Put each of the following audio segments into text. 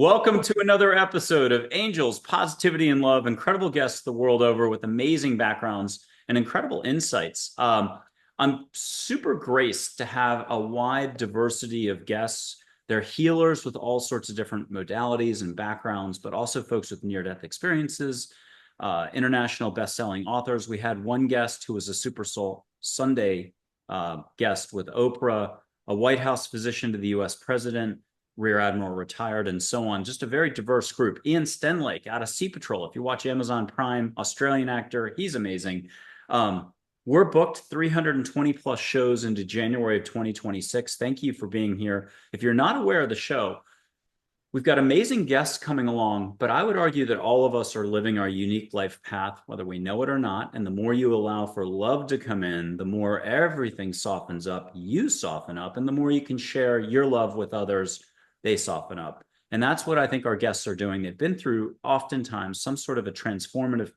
Welcome to another episode of Angels, Positivity, and Love. Incredible guests the world over with amazing backgrounds and incredible insights. I'm super graced to have a wide diversity of guests. They're healers with all sorts of different modalities and backgrounds, but also folks with near-death experiences, international best-selling authors. We had one guest who was a Super Soul Sunday guest with Oprah, a White House physician to the U.S. president, Rear Admiral retired, and so on. Just a very diverse group. Ian Stenlake out of Sea Patrol. If you watch Amazon Prime, Australian actor, he's amazing. We're booked 320 plus shows into January of 2026. Thank you for being here. If you're not aware of the show, we've got amazing guests coming along, but I would argue that all of us are living our unique life path, whether we know it or not. And the more you allow for love to come in, the more everything softens up, you soften up, and the more you can share your love with others, they soften up. And that's what I think our guests are doing. They've been through oftentimes some sort of a transformative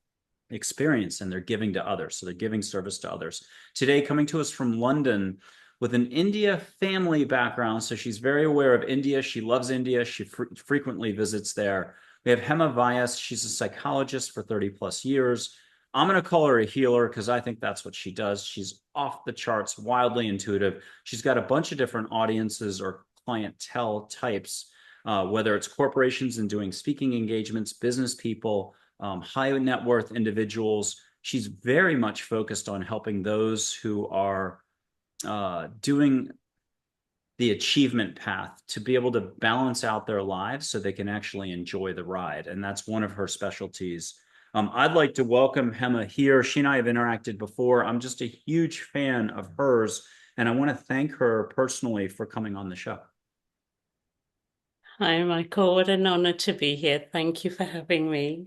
experience and they're giving to others. So they're giving service to others. Today, coming to us from London with an India family background. So she's very aware of India. She loves India. She frequently visits there. We have Hema Vyas. She's a psychologist for 30 plus years. I'm going to call her a healer because I think that's what she does. She's off the charts, wildly intuitive. She's got a bunch of different audiences or clientele types, whether it's corporations and doing speaking engagements, business people, high net worth individuals. She's very much focused on helping those who are doing the achievement path to be able to balance out their lives so they can actually enjoy the ride. And that's one of her specialties. I'd like to welcome Hema here. She and I have interacted before. I'm just a huge fan of hers, and I want to thank her personally for coming on the show. Hi, Michael. What an honor to be here. Thank you for having me.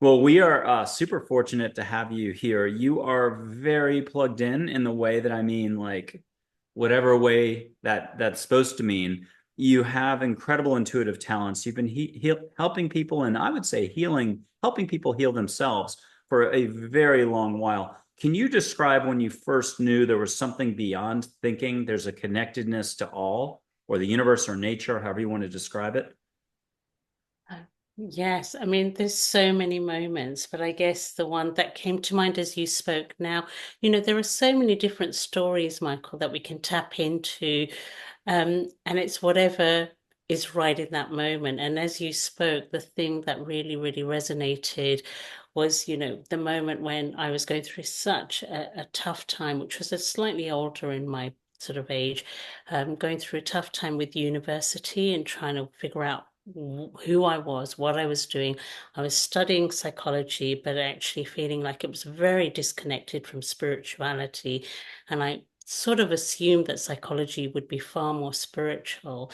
Well, we are super fortunate to have you here. You are very plugged in the way that I mean, like whatever way that's supposed to mean. You have incredible intuitive talents. You've been helping people, and I would say helping people heal themselves for a very long while. Can you describe when you first knew there was something beyond thinking? There's a connectedness to all, or the universe, or nature, however you want to describe it. Yes, I mean, there's so many moments, but I guess the one that came to mind as you spoke now, there are so many different stories, Michael, that we can tap into. And it's whatever is right in that moment. And as you spoke, the thing that really, really resonated was, the moment when I was going through such a tough time, which was a slightly older in my sort of age, going through a tough time with university and trying to figure out who I was, what I was doing. I was studying psychology, but actually feeling like it was very disconnected from spirituality. And I sort of assumed that psychology would be far more spiritual.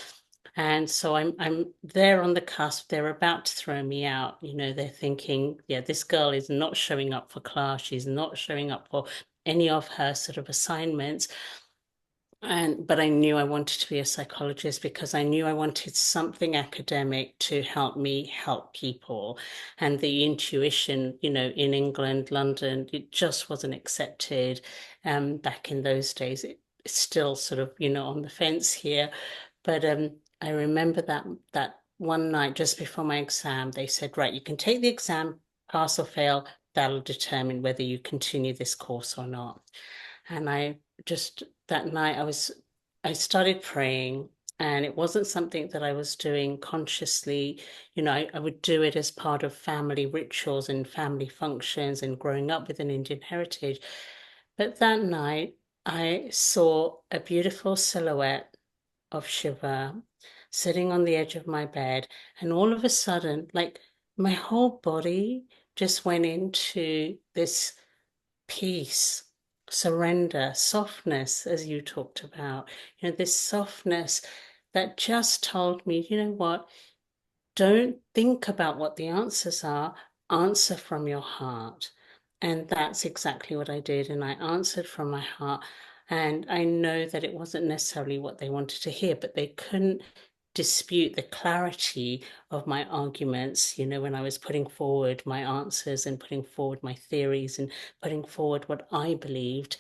And so I'm there on the cusp. They're about to throw me out. They're thinking, yeah, this girl is not showing up for class. She's not showing up for any of her sort of assignments. But I knew I wanted to be a psychologist because I knew I wanted something academic to help me help people. And the intuition, in England, London, it just wasn't accepted back in those days. It's still sort of, on the fence here. But I remember that one night just before my exam, they said, right, you can take the exam, pass or fail. That'll determine whether you continue this course or not. And I just that night I started praying, and it wasn't something that I was doing consciously. I would do it as part of family rituals and family functions and growing up with an Indian heritage. But that night I saw a beautiful silhouette of Shiva sitting on the edge of my bed, and all of a sudden, like my whole body just went into this peace, surrender, softness, as you talked about, this softness that just told me, you know what, don't think about what the answers are, answer from your heart. And that's exactly what I did. And I answered from my heart. And I know that it wasn't necessarily what they wanted to hear, but they couldn't dispute the clarity of my arguments, when I was putting forward my answers and putting forward my theories and putting forward what I believed.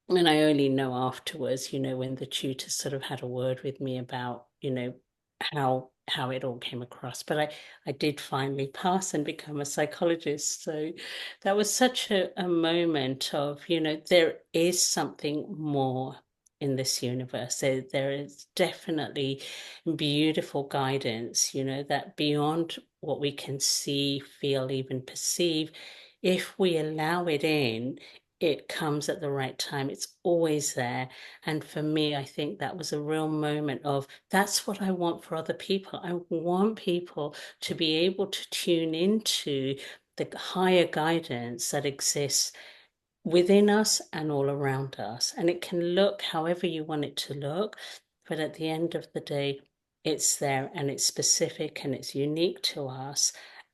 And I only know afterwards, when the tutor sort of had a word with me about, how it all came across. But I did finally pass and become a psychologist. So that was such a moment of, there is something more in this universe. There is definitely beautiful guidance, that beyond what we can see, feel, even perceive, if we allow it in, it comes at the right time. It's always there. And for me, I think that was a real moment of that's what I want for other people. I want people to be able to tune into the higher guidance that exists within us and all around us. And it can look however you want it to look, but at the end of the day, it's there and it's specific and it's unique to us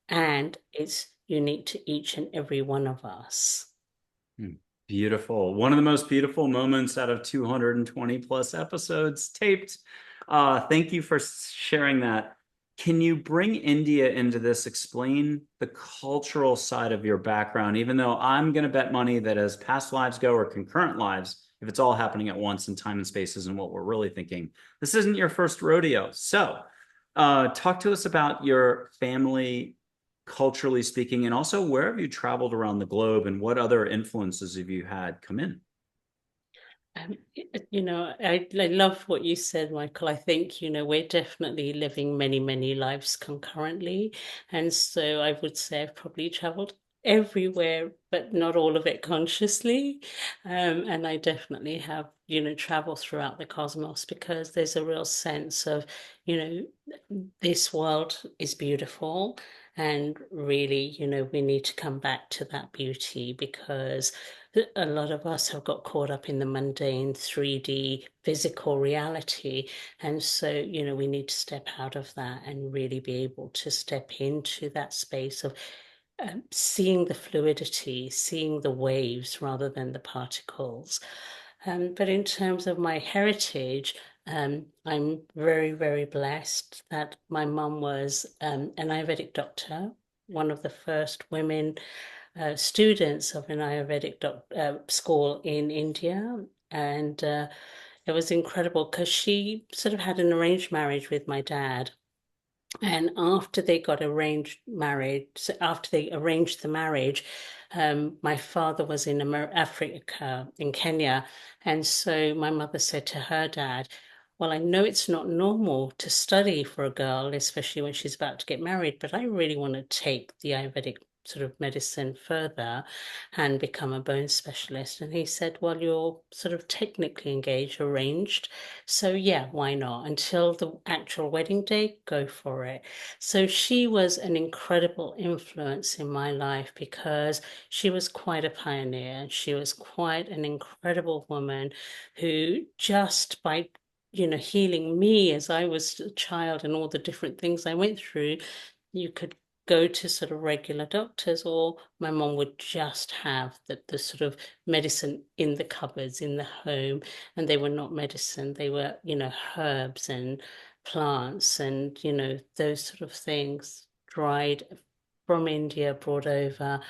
and it's unique to each and every one of us. Hmm. Beautiful. One of the most beautiful moments out of 220 plus episodes taped. Thank you for sharing that. Can you bring India into this? Explain the cultural side of your background, even though I'm going to bet money that as past lives go or concurrent lives, if it's all happening at once in time and space isn't what we're really thinking, this isn't your first rodeo. So, talk to us about your family culturally speaking, and also where have you traveled around the globe and what other influences have you had come in? I love what you said, Michael. I think, we're definitely living many, many lives concurrently. And so I would say I've probably traveled everywhere, but not all of it consciously. And I definitely have, traveled throughout the cosmos because there's a real sense of, you this world is beautiful. And really, we need to come back to that beauty because a lot of us have got caught up in the mundane 3D physical reality. And so, we need to step out of that and really be able to step into that space of seeing the fluidity, seeing the waves rather than the particles. But in terms of my heritage, I'm very, very blessed that my mum was an Ayurvedic doctor, one of the first women students of an Ayurvedic school in India. And it was incredible because she sort of had an arranged marriage with my dad. And after they got arranged married, so after they arranged the marriage, my father was in Africa, in Kenya. And so my mother said to her dad, well, I know it's not normal to study for a girl, especially when she's about to get married, but I really want to take the Ayurvedic sort of medicine further and become a bone specialist. And he said, well, you're sort of technically engaged, arranged. So yeah, why not? Until the actual wedding day, go for it. So she was an incredible influence in my life because she was quite a pioneer. She was quite an incredible woman who just by healing me as I was a child and all the different things I went through, you could go to sort of regular doctors, or my mom would just have the sort of medicine in the cupboards in the home, and they were not medicine, they were, herbs and plants and, those sort of things dried from India, brought over.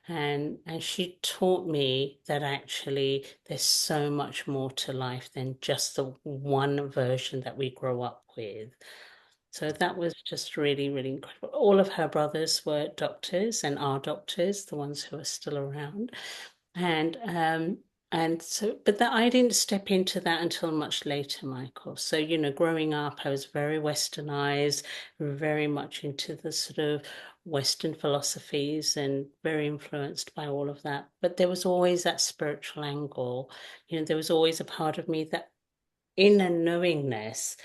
And she taught me that actually there's so much more to life than just the one version that we grow up with. So that was just really, really incredible. All of her brothers were doctors and are doctors, the ones who are still around. And so, but that I didn't step into that until much later, Michael. So, growing up, I was very westernized, very much into the sort of Western philosophies and very influenced by all of that. But there was always that spiritual angle. There was always a part of me that inner knowingness,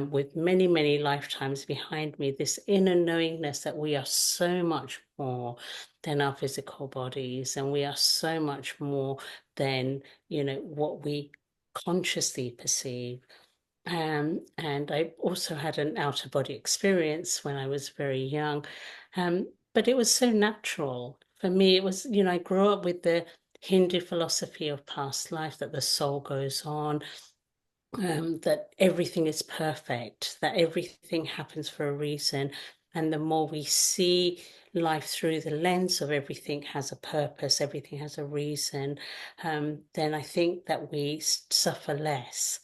with many, many lifetimes behind me, this inner knowingness that we are so much more than our physical bodies, and we are so much more than, what we consciously perceive. And I also had an outer body experience when I was very young. But it was so natural. For me, it was, I grew up with the Hindu philosophy of past life, that the soul goes on, that everything is perfect, that everything happens for a reason. And the more we see life through the lens of everything has a purpose, everything has a reason, then I think that we suffer less.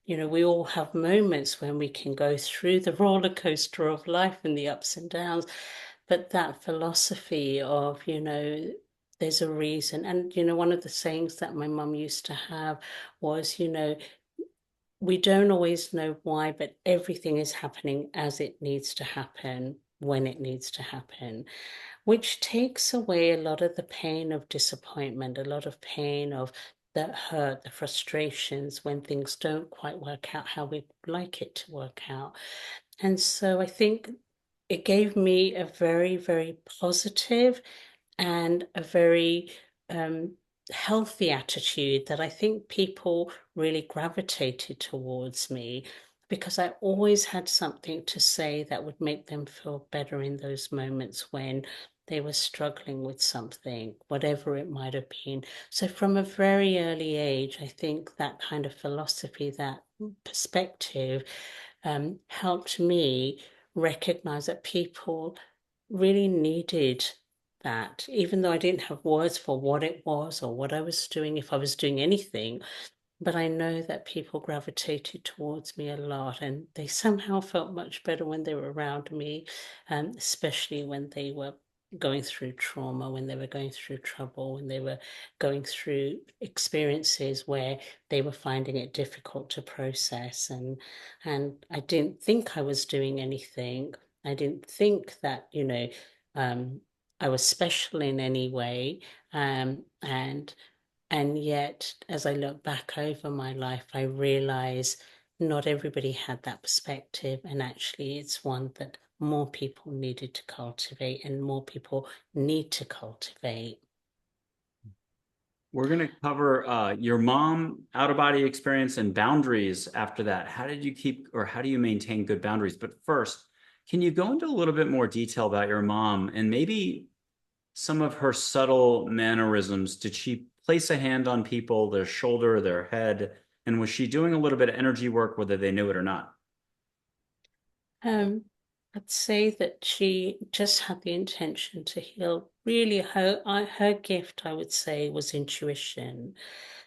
we all have moments when we can go through the roller coaster of life and the ups and downs. But that philosophy of, there's a reason. And, one of the sayings that my mum used to have was, we don't always know why, but everything is happening as it needs to happen, when it needs to happen, which takes away a lot of the pain of disappointment, a lot of pain of the hurt, the frustrations when things don't quite work out how we'd like it to work out. And so I think it gave me a very, very positive and a very healthy attitude that I think people really gravitated towards me, because I always had something to say that would make them feel better in those moments when they were struggling with something, whatever it might have been. So from a very early age, I think that kind of philosophy, that perspective, helped me recognize that people really needed that, even though I didn't have words for what it was or what I was doing, if I was doing anything. But I know that people gravitated towards me a lot, and they somehow felt much better when they were around me, especially when they were going through trauma, when they were going through trouble, when they were going through experiences where they were finding it difficult to process. And I didn't think I was doing anything. I didn't think that, I was special in any way. And yet, as I look back over my life, I realize not everybody had that perspective. And actually, it's one that more people needed to cultivate and more people need to cultivate. We're going to cover your mom, out of body experience, and boundaries after that. How did you keep or how do you maintain good boundaries? But first, can you go into a little bit more detail about your mom and maybe some of her subtle mannerisms? Did she place a hand on people, their shoulder, their head? And was she doing a little bit of energy work, whether they knew it or not? Um, I'd say that she just had the intention to heal. Really, her gift, I would say, was intuition.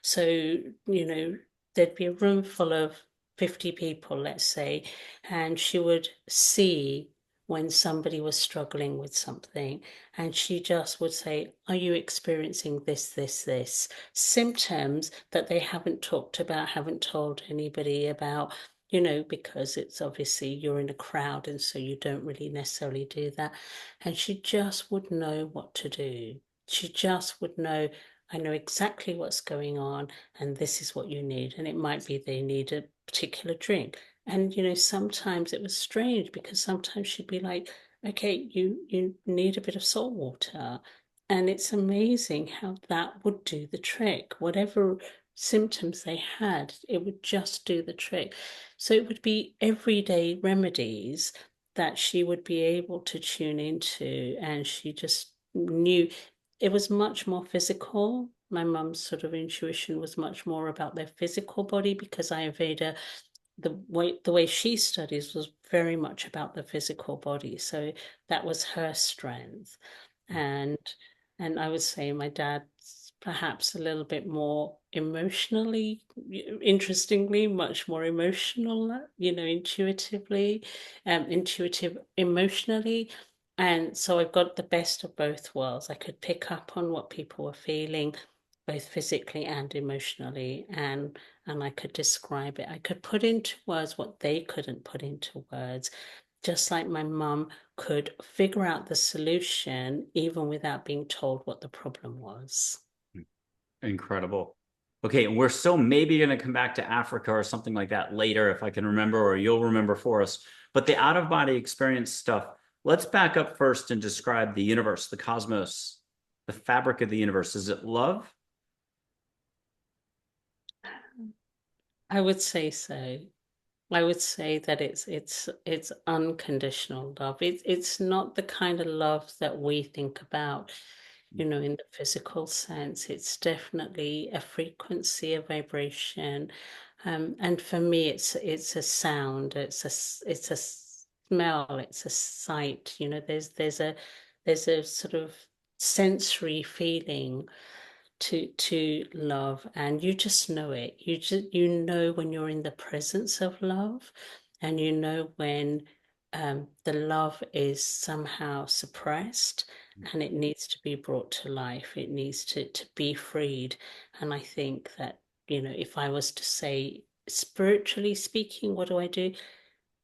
So, there'd be a room full of 50 people, let's say, and she would see when somebody was struggling with something, and she just would say, are you experiencing this symptoms that they haven't talked about, haven't told anybody about? Because it's obviously you're in a crowd, and so you don't really necessarily do that. And she just would know what to do. She just would know, I know exactly what's going on, and this is what you need. And it might be they need a particular drink. And, sometimes it was strange because sometimes she'd be like, okay, you need a bit of salt water. And it's amazing how that would do the trick. Whatever symptoms they had, it would just do the trick. So it would be everyday remedies that she would be able to tune into, and she just knew it was much more physical. My mum's sort of intuition was much more about their physical body, because Ayurveda, the way she studies, was very much about the physical body. So that was her strength. And and I would say my dad's perhaps a little bit more emotionally, interestingly, much more emotional, intuitive emotionally. And so I've got the best of both worlds. I could pick up on what people were feeling, both physically and emotionally, and I could describe it. I could put into words what they couldn't put into words, just like my mum could figure out the solution even without being told what the problem was. Incredible. Okay, and we're still maybe going to come back to Africa or something like that later if I can remember, or you'll remember for us. But the out of body experience stuff, let's back up first and describe the universe, the cosmos, the fabric of the universe. Is it love? I would say so. I would say that it's unconditional love. It's not the kind of love that we think about, in the physical sense. It's definitely a frequency, a vibration. And for me, it's a sound, it's a smell, it's a sight. There's a sort of sensory feeling to love, and you just know it. You know when you're in the presence of love, and you know when the love is somehow suppressed and it needs to be brought to life. It needs to be freed. And I think that, if I was to say, spiritually speaking, what do I do?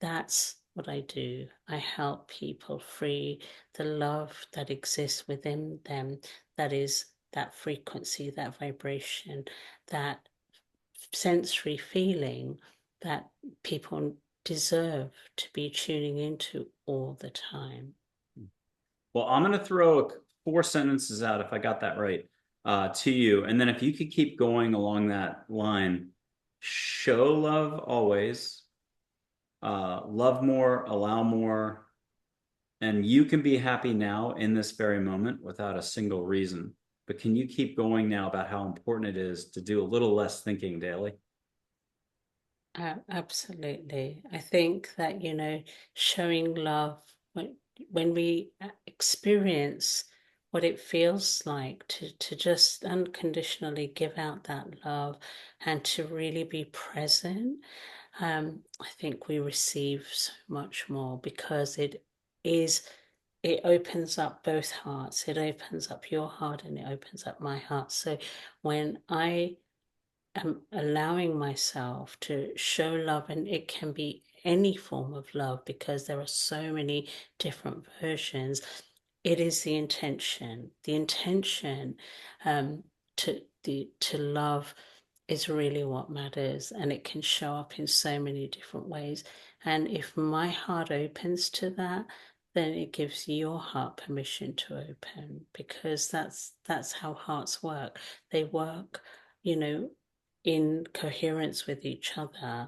That's what I do. I help people free the love that exists within them, that is that frequency, that vibration, that sensory feeling that people deserve to be tuning into all the time. Well, I'm going to throw four sentences out if I got that right to you. And then if you could keep going along that line, show love always, love more, allow more, and you can be happy now in this very moment without a single reason. But can you keep going now about how important it is to do a little less thinking daily? Absolutely. I think that, showing love, when we experience what it feels like to just unconditionally give out that love and to really be present, I think we receive so much more because it opens up both hearts. It opens up your heart and it opens up my heart. So when I am allowing myself to show love, and it can be any form of love because there are so many different versions. It is the intention um, to love is really what matters, and it can show up in so many different ways. And if my heart opens to that, then it gives your heart permission to open, because that's how hearts work. They work, you know, in coherence with each other.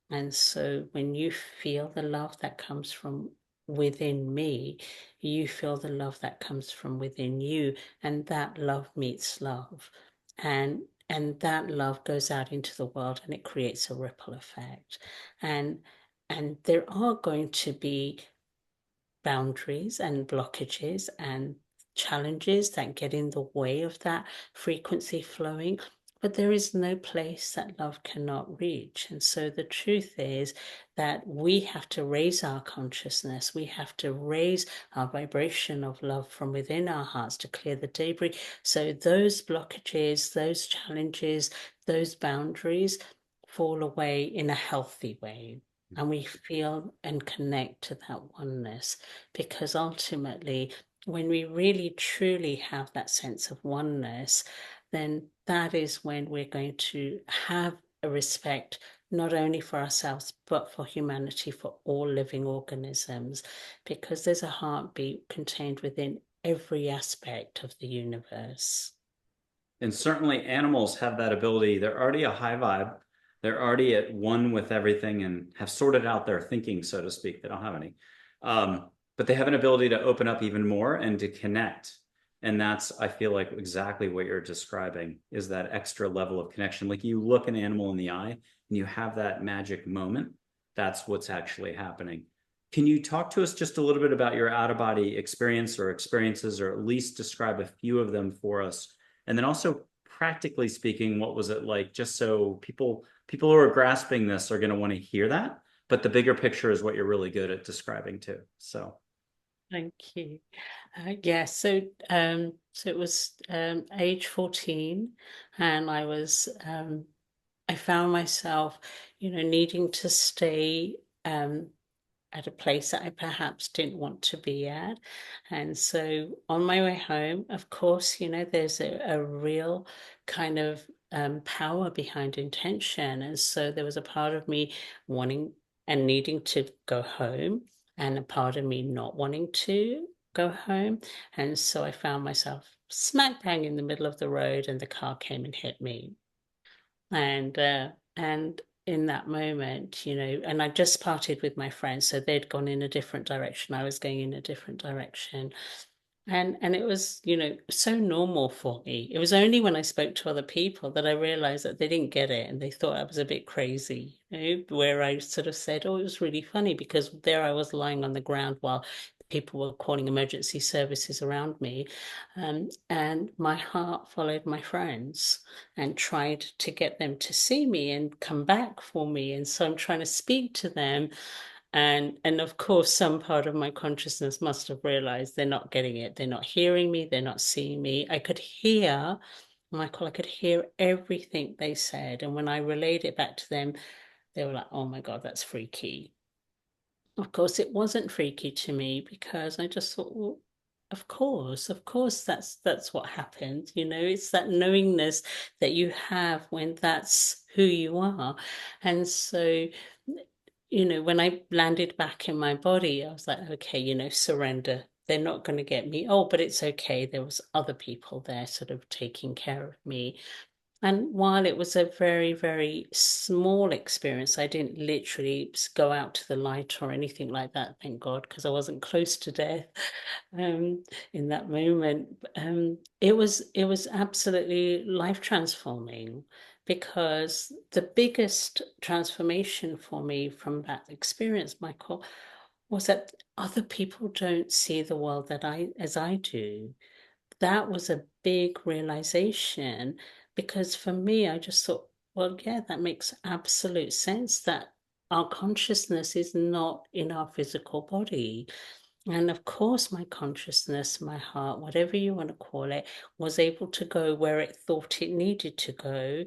And so when you feel the love that comes from within me, you feel the love that comes from within you, and that love meets love. And that love goes out into the world and it creates a ripple effect. And and there are going to be boundaries and blockages and challenges that get in the way of that frequency flowing. But there is no place that love cannot reach. And so the truth is that we have to raise our consciousness. We have to raise our vibration of love from within our hearts to clear the debris. So those blockages, those challenges, those boundaries fall away in a healthy way, and we feel and connect to that oneness. Because ultimately, when we really truly have that sense of oneness, then that is when we're going to have a respect not only for ourselves but for humanity, for all living organisms, because there's a heartbeat contained within every aspect of the universe. And certainly animals have that ability. They're already a high vibe. They're already at one with everything and have sorted out their thinking, so to speak. They don't have any. But they have an ability to open up even more and to connect. And that's, I feel like, exactly what you're describing is that extra level of connection. Like you look an animal in the eye and you have that magic moment. That's what's actually happening. Can you talk to us just a little bit about your out of body experience or experiences, or at least describe a few of them for us? And then also, practically speaking, what was it like? Just so people who are grasping this are going to want to hear that, but the bigger picture is what you're really good at describing too. So, Thank you. Yeah, so it was age 14, and I found myself, needing to stay at a place that I perhaps didn't want to be at. And so on my way home, of course, there's a real kind of power behind intention. And so there was a part of me wanting and needing to go home, and a part of me not wanting to go home. And so I found myself smack bang in the middle of the road, and the car came and hit me. And in that moment, and I just parted with my friends, so they'd gone in a different direction. I was going in a different direction. And it was, so normal for me. It was only when I spoke to other people that I realized that they didn't get it and they thought I was a bit crazy, where I sort of said, oh, it was really funny because there I was lying on the ground while people were calling emergency services around me. And my heart followed my friends and tried to get them to see me and come back for me. And so I'm trying to speak to them. And of course, some part of my consciousness must have realized they're not getting it. They're not hearing me. They're not seeing me. I could hear, Michael, I could hear everything they said. And when I relayed it back to them, they were like, oh my God, that's freaky. Of course, it wasn't freaky to me because I just thought, well, of course, that's what happens. You know, it's that knowingness that you have when that's who you are. And so, you know, when I landed back in my body, I was like, okay, you know, surrender. They're not going to get me. Oh, but it's okay. There was other people there sort of taking care of me. And while it was a very, very small experience, I didn't literally go out to the light or anything like that, thank God, because I wasn't close to death um, in that moment. It was absolutely life transforming because the biggest transformation for me from that experience, Michael, was that other people don't see the world that as I do. That was a big realization because for me, I just thought, well, yeah, that makes absolute sense that our consciousness is not in our physical body. And of course, my consciousness, my heart, whatever you want to call it, was able to go where it thought it needed to go.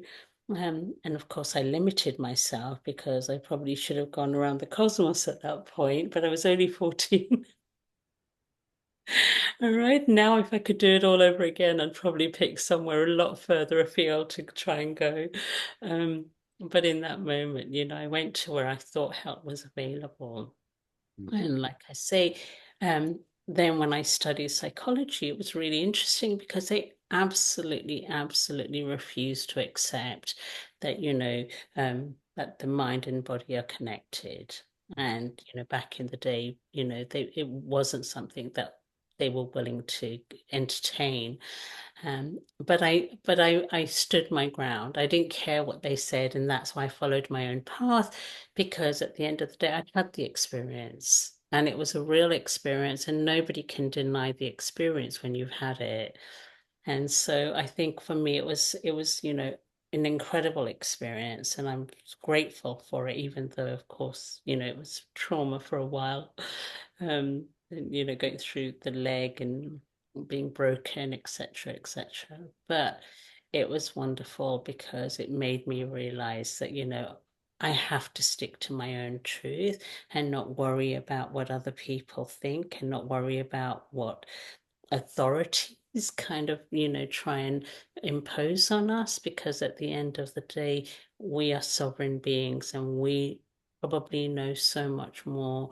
And of course, I limited myself because I probably should have gone around the cosmos at that point, but I was only 14. All right, now if I could do it all over again, I'd probably pick somewhere a lot further afield to try and go. Um, but in that moment, you know, I went to where I thought help was available. And like I say, then when I studied psychology, it was really interesting because they absolutely, absolutely refused to accept that, you know, that the mind and body are connected. And, you know, back in the day, you know, it wasn't something that they were willing to entertain. But I stood my ground. I didn't care what they said, and that's why I followed my own path, because at the end of the day, I had the experience, and it was a real experience, and nobody can deny the experience when you've had it. And so I think for me, it was, you know, an incredible experience, and I'm grateful for it, even though, of course, you know, it was trauma for a while. And, you know, going through the leg and being broken, etc., etc. But it was wonderful because it made me realize that, you know, I have to stick to my own truth and not worry about what other people think and not worry about what authorities kind of, you know, try and impose on us, because at the end of the day, we are sovereign beings and we probably know so much more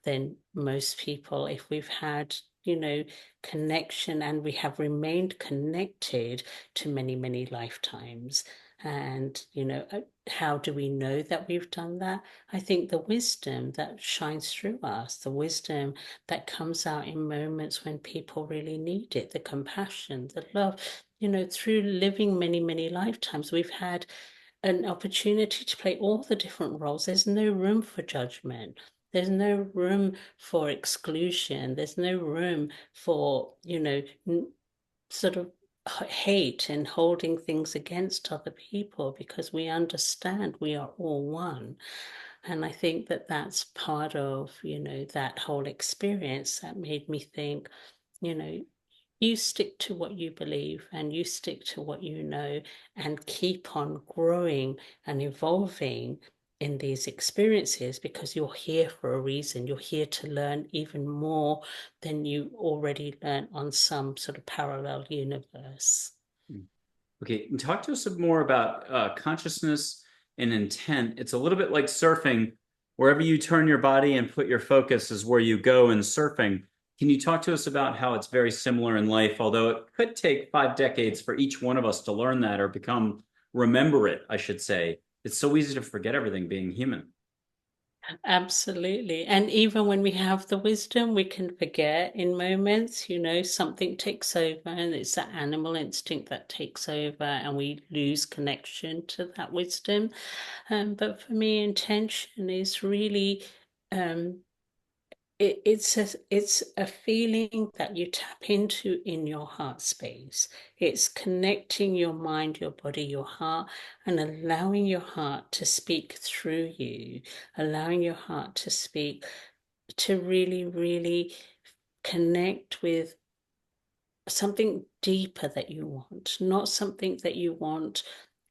than most people if we've had, you know, connection, and we have remained connected to many, many lifetimes. And, you know, how do we know that we've done that? I think the wisdom that shines through us, the wisdom that comes out in moments when people really need it, the compassion, the love, you know, through living many, many lifetimes, we've had an opportunity to play all the different roles. There's no room for judgment. There's no room for exclusion. There's no room for, you know, sort of hate and holding things against other people, because we understand we are all one. And I think that that's part of, you know, that whole experience that made me think, you know, you stick to what you believe and you stick to what you know and keep on growing and evolving in these experiences, because you're here for a reason. You're here to learn even more than you already learned on some sort of parallel universe. Okay, and talk to us more about consciousness and intent. It's a little bit like surfing. Wherever you turn your body and put your focus is where you go in surfing. Can you talk to us about how it's very similar in life, although it could take 5 decades for each one of us to learn that or remember it, I should say. It's so easy to forget everything being human. Absolutely. And even when we have the wisdom, we can forget in moments, you know, something takes over and it's that animal instinct that takes over and we lose connection to that wisdom. But for me, intention is really um, it's a feeling that you tap into in your heart space. It's connecting your mind, your body, your heart, and allowing your heart to speak through you, allowing your heart to speak, to really, really connect with something deeper that you want, not something that you want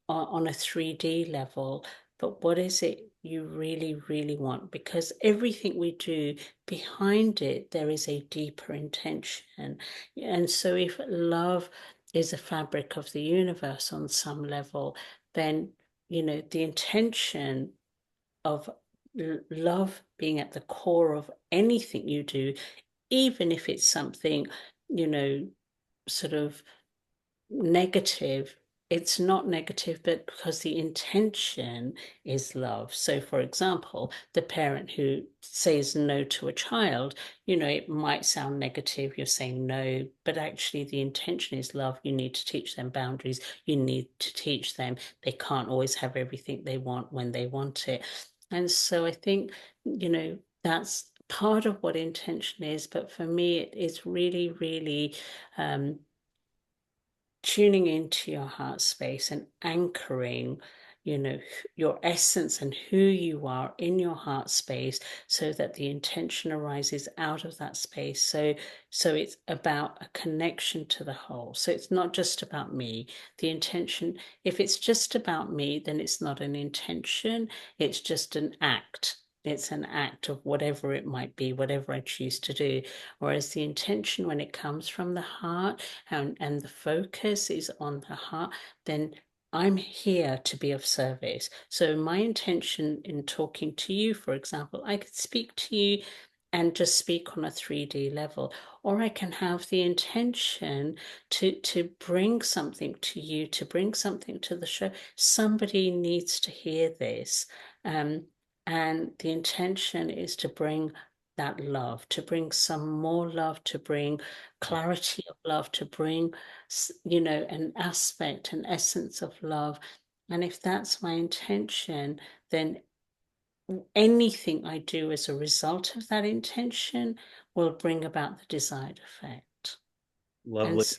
on a 3D level, but what is it you really, really want? Because everything we do, behind it, there is a deeper intention. And so if love is a fabric of the universe on some level, then, the intention of love being at the core of anything you do, even if it's something, you know, sort of negative, it's not negative, but because the intention is love. So, for example, the parent who says no to a child, it might sound negative. You're saying no, but actually, the intention is love. You need to teach them boundaries. You need to teach them they can't always have everything they want when they want it. And so, I think, that's part of what intention is. But for me, it is really, really tuning into your heart space and anchoring, your essence and who you are in your heart space, so that the intention arises out of that space. So it's about a connection to the whole. So it's not just about me. The intention, if it's just about me, then it's not an intention, it's just an act. It's an act of whatever it might be, whatever I choose to do. Whereas the intention, when it comes from the heart, and the focus is on the heart, then I'm here to be of service. So my intention in talking to you, for example, I could speak to you and just speak on a 3D level, or I can have the intention to bring something to you, to bring something to the show. Somebody needs to hear this. And the intention is to bring that love, to bring some more love, to bring clarity of love, to bring, an aspect, an essence of love. And if that's my intention, then anything I do as a result of that intention will bring about the desired effect. And Lovely. so,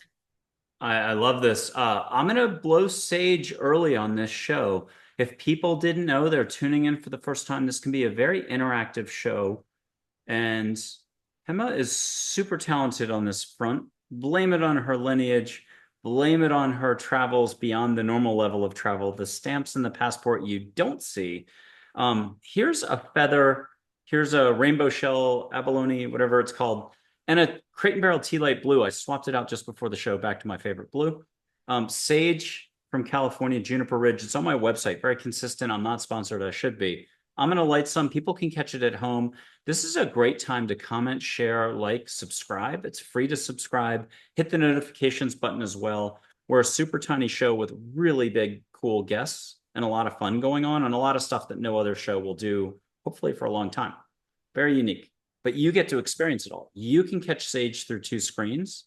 I love this. I'm going to blow sage early on this show. If people didn't know, they're tuning in for the first time. This can be a very interactive show. And Hema is super talented on this front. Blame it on her lineage, blame it on her travels beyond the normal level of travel, the stamps in the passport you don't see. Here's a feather, here's a rainbow shell, abalone, whatever it's called, and a Crate and Barrel Tea Light Blue. I swapped it out just before the show back to my favorite blue. Sage from California, Juniper Ridge. It's on my website, very consistent. I'm not sponsored, I should be. I'm going to light some. People can catch it at home. This is a great time to comment, share, like, subscribe. It's free to subscribe. Hit the notifications button as well. We're a super tiny show with really big, cool guests and a lot of fun going on, and a lot of stuff that no other show will do, hopefully for a long time. Very unique. But you get to experience it all. You can catch Sage through 2 screens.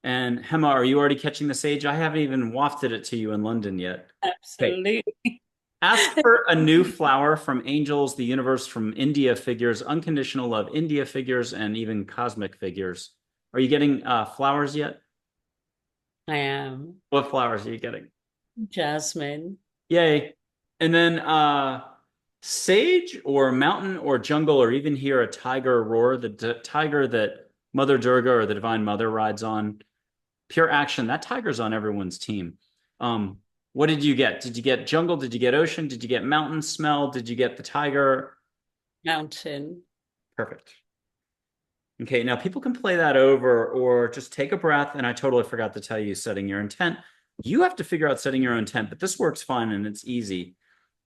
And Hema, are you already catching the Sage? I haven't even wafted it to you in London yet. Okay. absolutely. Ask for a new flower from angels, the universe, from India figures, unconditional love, India figures, and even cosmic figures. Are you getting flowers yet? I am. What flowers are you getting? Jasmine. Yay. And then sage or mountain or jungle, or even here a tiger roar, the tiger that Mother Durga or the Divine Mother rides on. Pure action. That tiger's on everyone's team. What did you get? Did you get jungle? Did you get ocean? Did you get mountain smell? Did you get the tiger? Mountain. Perfect. Okay, now people can play that over or just take a breath. And I totally forgot to tell you setting your intent. You have to figure out setting your own intent, but this works fine and it's easy.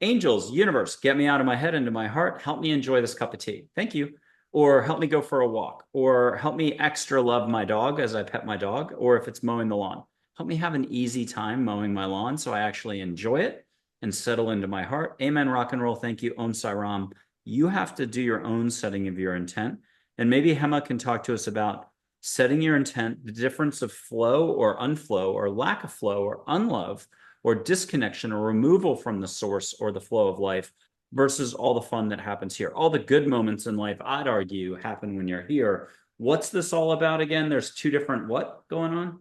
Angels, universe, get me out of my head into my heart. Help me enjoy this cup of tea. Thank you. Or help me go for a walk. Or help me extra love my dog as I pet my dog. Or if it's mowing the lawn, help me have an easy time mowing my lawn so I actually enjoy it and settle into my heart. Amen, rock and roll. Thank you. Om Sai Ram. You have to do your own setting of your intent. And maybe Hema can talk to us about setting your intent, the difference of flow or unflow, or lack of flow or unlove, or disconnection or removal from the source or the flow of life, versus all the fun that happens here. All the good moments in life, I'd argue, happen when you're here. What's this all about again? There's two different what going on?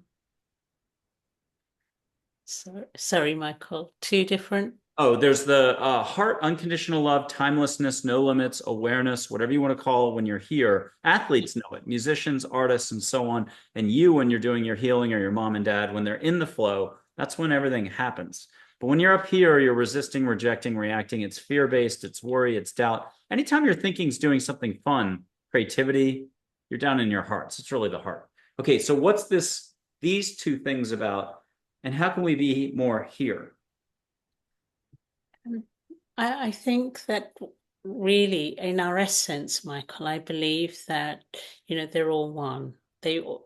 Sorry, Michael. Two different. Oh, there's the heart, unconditional love, timelessness, no limits, awareness, whatever you want to call it when you're here. Athletes know it, musicians, artists, and so on. And you, when you're doing your healing, or your mom and dad, when they're in the flow, that's when everything happens. But when you're up here, you're resisting, rejecting, reacting. It's fear based, it's worry, it's doubt. Anytime your thinking's doing something fun, creativity, you're down in your hearts. It's really the heart. Okay, so what's these two things about, and how can we be more here? I think that really, in our essence, Michael, I believe that, they're all one.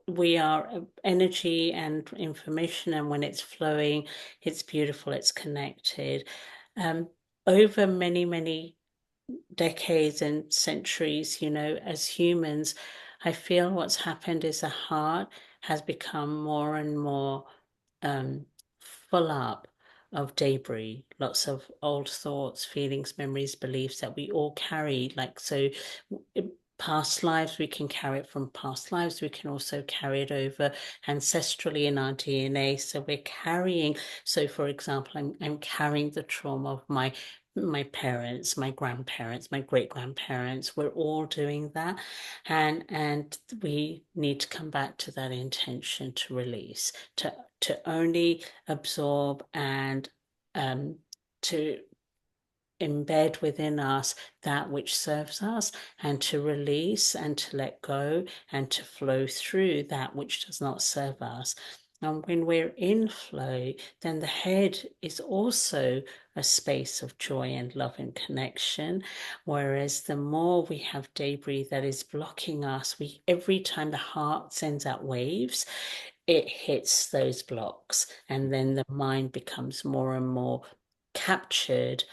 We are energy and information, and when it's flowing, it's beautiful, it's connected. Um, Over many, many decades and centuries, as humans, I feel what's happened is the heart has become more and more um, full up of debris, lots of old thoughts, feelings, memories, beliefs that we all carry. Like, so past lives, we can carry it from past lives. We can also carry it over ancestrally in our DNA. So we're carrying, so for example, I'm carrying the trauma of my parents, my grandparents, my great grandparents. We're all doing that, and we need to come back to that intention to release, to only absorb and to embed within us that which serves us, and to release and to let go and to flow through that which does not serve us. And when we're in flow, then the head is also a space of joy and love and connection. Whereas the more we have debris that is blocking us, every time the heart sends out waves, it hits those blocks, and then the mind becomes more and more captured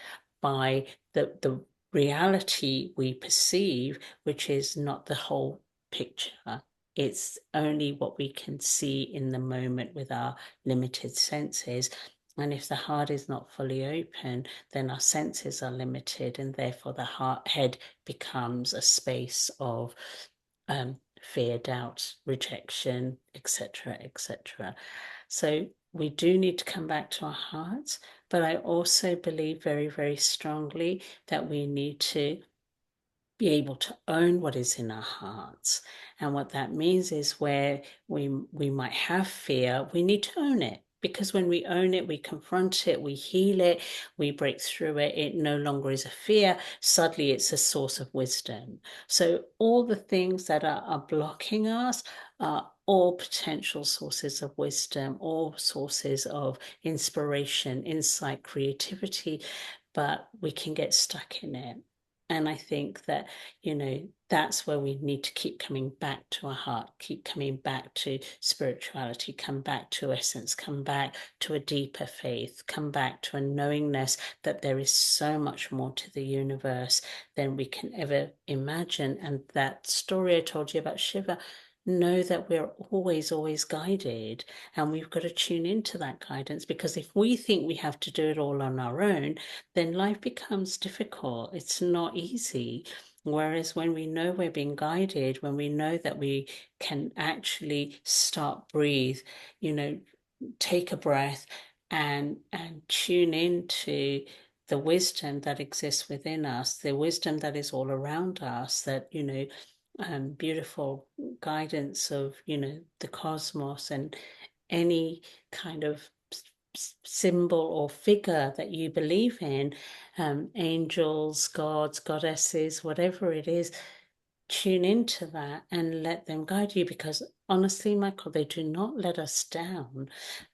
by the reality we perceive, which is not the whole picture. It's only what we can see in the moment with our limited senses. And if the heart is not fully open, then our senses are limited, and therefore the head becomes a space of fear, doubt, rejection, etc., etc. So we do need to come back to our hearts, but I also believe very, very strongly that we need to be able to own what is in our hearts. And what that means is where we might have fear, we need to own it. Because when we own it, we confront it, we heal it, we break through it, it no longer is a fear. Suddenly it's a source of wisdom. So all the things that are blocking us are all potential sources of wisdom, all sources of inspiration, insight, creativity, but we can get stuck in it. And I think that, that's where we need to keep coming back to our heart, keep coming back to spirituality, come back to essence, come back to a deeper faith, come back to a knowingness that there is so much more to the universe than we can ever imagine. And that story I told you about Shiva, know that we're always, always guided, and we've got to tune into that guidance, because if we think we have to do it all on our own, then life becomes difficult. It's not easy. Whereas when we know we're being guided, when we know that we can actually start breathe, take a breath and tune into the wisdom that exists within us, the wisdom that is all around us, that, beautiful guidance of, the cosmos, and any kind of symbol or figure that you believe in, angels, gods, goddesses, whatever it is, tune into that and let them guide you, because honestly, Michael, they do not let us down.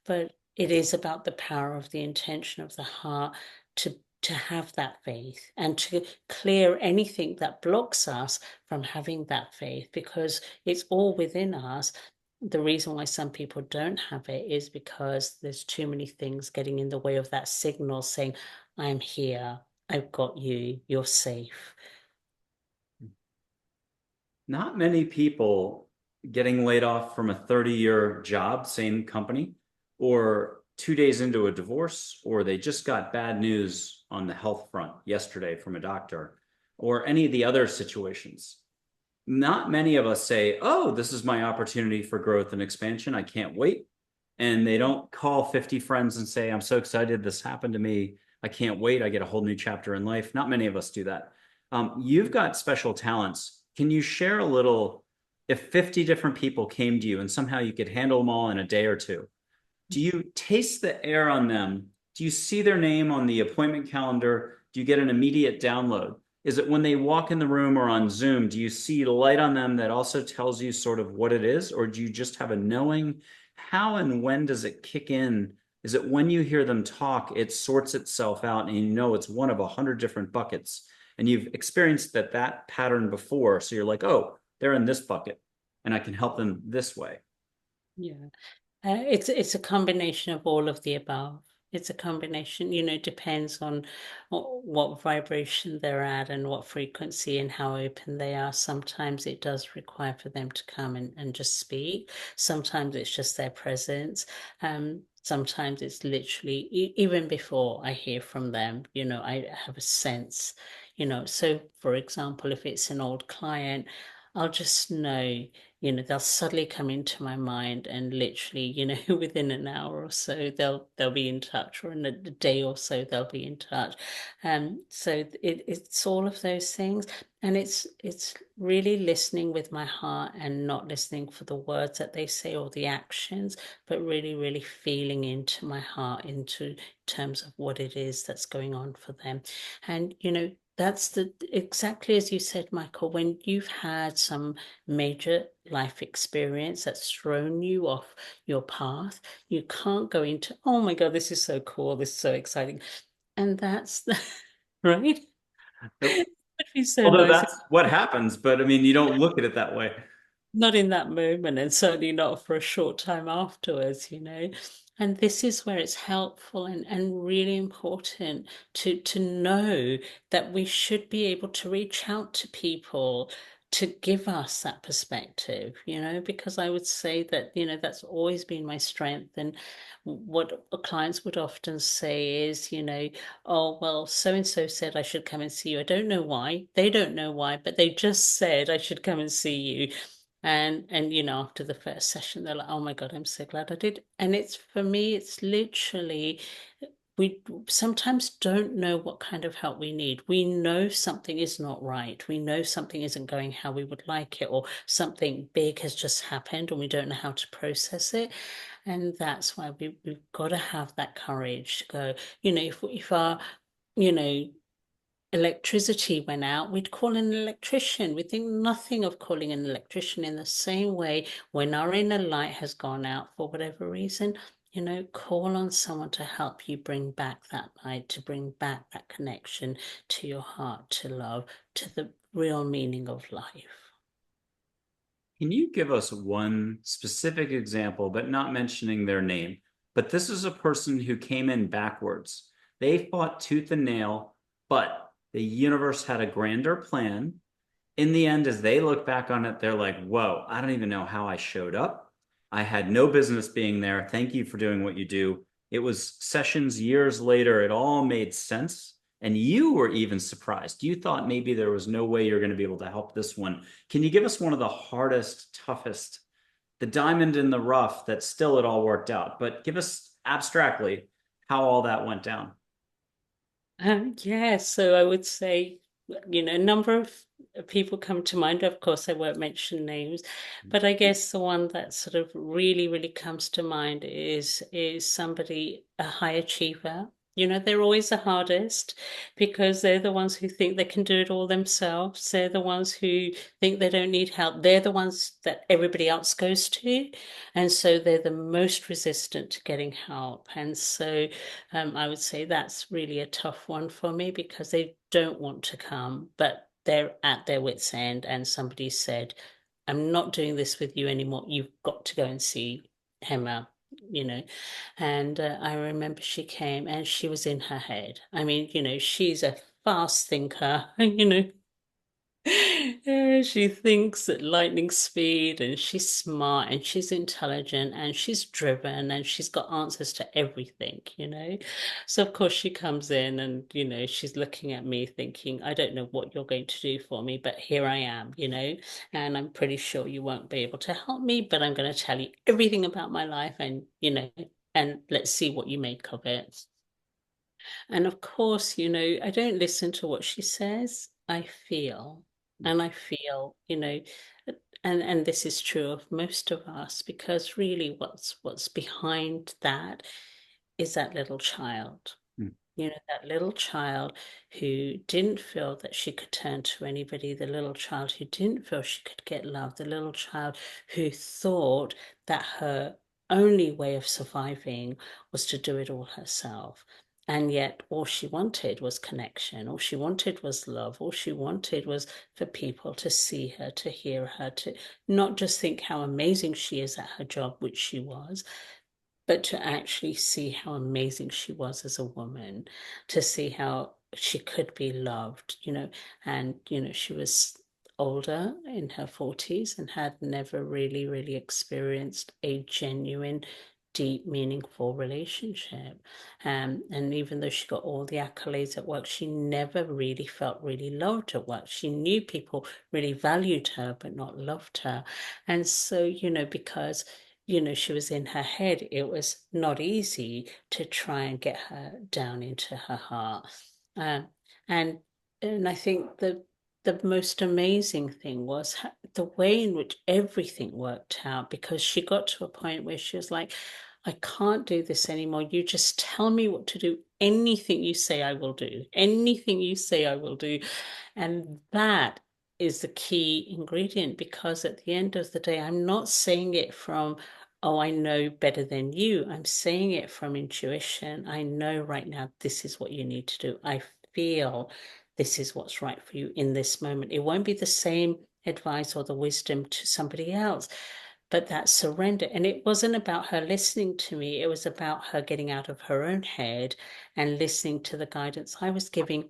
But it is about the power of the intention of the heart to have that faith, and to clear anything that blocks us from having that faith, because it's all within us. The reason why some people don't have it is because there's too many things getting in the way of that signal saying, I'm here, I've got you, you're safe. Not many people getting laid off from a 30-year job, same company, or 2 days into a divorce, or they just got bad news on the health front yesterday from a doctor, or any of the other situations. Not many of us say, "Oh, this is my opportunity for growth and expansion. I can't wait." And they don't call 50 friends and say, "I'm so excited this happened to me. I can't wait. I get a whole new chapter in life." Not many of us do that. You've got special talents. Can you share a little? If 50 different people came to you and somehow you could handle them all in a day or two, do you taste the air on them? Do you see their name on the appointment calendar? Do you get an immediate download? Is it when they walk in the room or on Zoom, do you see light on them that also tells you sort of what it is? Or do you just have a knowing? How and when does it kick in? Is it when you hear them talk, it sorts itself out and you know it's one of 100 different buckets? And you've experienced that pattern before. So you're like, oh, they're in this bucket and I can help them this way. Yeah. It's a combination of all of the above. It's a combination, depends on what vibration they're at and what frequency and how open they are. Sometimes it does require for them to come and just speak. Sometimes it's just their presence. Sometimes it's literally, even before I hear from them, I have a sense, So for example, if it's an old client, I'll just know, they'll suddenly come into my mind and literally, within an hour or so they'll be in touch, or in a day or so they'll be in touch. So it's all of those things. And it's really listening with my heart and not listening for the words that they say or the actions, but really, really feeling into my heart, into terms of what it is that's going on for them. And that's exactly as you said, Michael, when you've had some major life experience that's thrown you off your path, you can't go into, oh my God, this is so cool, this is so exciting. And that's the, right? It would be so Although nice. that's what happens, but I mean, you don't look at it that way. Not in that moment, and certainly not for a short time afterwards. And this is where it's helpful and really important to know that we should be able to reach out to people to give us that perspective, because I would say that, that's always been my strength. And what clients would often say is, oh, well, so and so said I should come and see you. I don't know why. They don't know why, but they just said I should come and see you. And after the first session, they're like, "Oh my God, I'm so glad I did." And it's, for me, it's literally, we sometimes don't know what kind of help we need. We know something is not right. We know something isn't going how we would like it, or something big has just happened and we don't know how to process it. And that's why we've got to have that courage to go, if our, you know, electricity went out, we'd call an electrician. We think nothing of calling an electrician. In the same way, when our inner light has gone out for whatever reason, call on someone to help you bring back that light, to bring back that connection to your heart, to love, to the real meaning of life. Can you give us one specific example, but not mentioning their name? But this is a person who came in backwards. They fought tooth and nail, but the universe had a grander plan. In the end, as they look back on it, they're like, whoa, I don't even know how I showed up. I had no business being there. Thank you for doing what you do. It was sessions years later. It all made sense. And you were even surprised. You thought maybe there was no way you're going to be able to help this one. Can you give us one of the hardest, toughest, the diamond in the rough that still it all worked out? But give us abstractly how all that went down. Yeah, so I would say, a number of people come to mind. Of course, I won't mention names, but I guess the one that sort of really, really comes to mind is somebody, a high achiever. They're always the hardest because they're the ones who think they can do it all themselves. They're the ones who think they don't need help. They're the ones that everybody else goes to. And so they're the most resistant to getting help. And so I would say that's really a tough one for me because they don't want to come, but they're at their wits' end, and somebody said, "I'm not doing this with you anymore. You've got to go and see Hema." You know, and I remember she came and she was in her head. I mean, she's a fast thinker, Yeah, she thinks at lightning speed and she's smart and she's intelligent and she's driven and she's got answers to everything, you know. So of course she comes in and, she's looking at me thinking, I don't know what you're going to do for me, but here I am, and I'm pretty sure you won't be able to help me, but I'm going to tell you everything about my life and, and let's see what you make of it. And of course, I don't listen to what she says. I feel. And I feel, and this is true of most of us, because really what's behind that is that little child. Mm. That little child who didn't feel that she could turn to anybody, the little child who didn't feel she could get love, the little child who thought that her only way of surviving was to do it all herself. And yet, all she wanted was connection. All she wanted was love. All she wanted was for people to see her, to hear her, to not just think how amazing she is at her job, which she was, but to actually see how amazing she was as a woman, to see how she could be loved, and, she was older in her 40s and had never really, really experienced a genuine, deep, meaningful relationship. And even though she got all the accolades at work, she never really felt really loved at work. She knew people really valued her, but not loved her. And so, because she was in her head, it was not easy to try and get her down into her heart. Um, and and I think the most amazing thing was the way in which everything worked out, because she got to a point where she was like, I can't do this anymore. You just tell me what to do. Anything you say, I will do. Anything you say, I will do. And that is the key ingredient, because at the end of the day, I'm not saying it from, oh, I know better than you. I'm saying it from intuition. I know right now this is what you need to do. I feel this is what's right for you in this moment. It won't be the same advice or the wisdom to somebody else, but that surrender. And it wasn't about her listening to me, it was about her getting out of her own head and listening to the guidance I was giving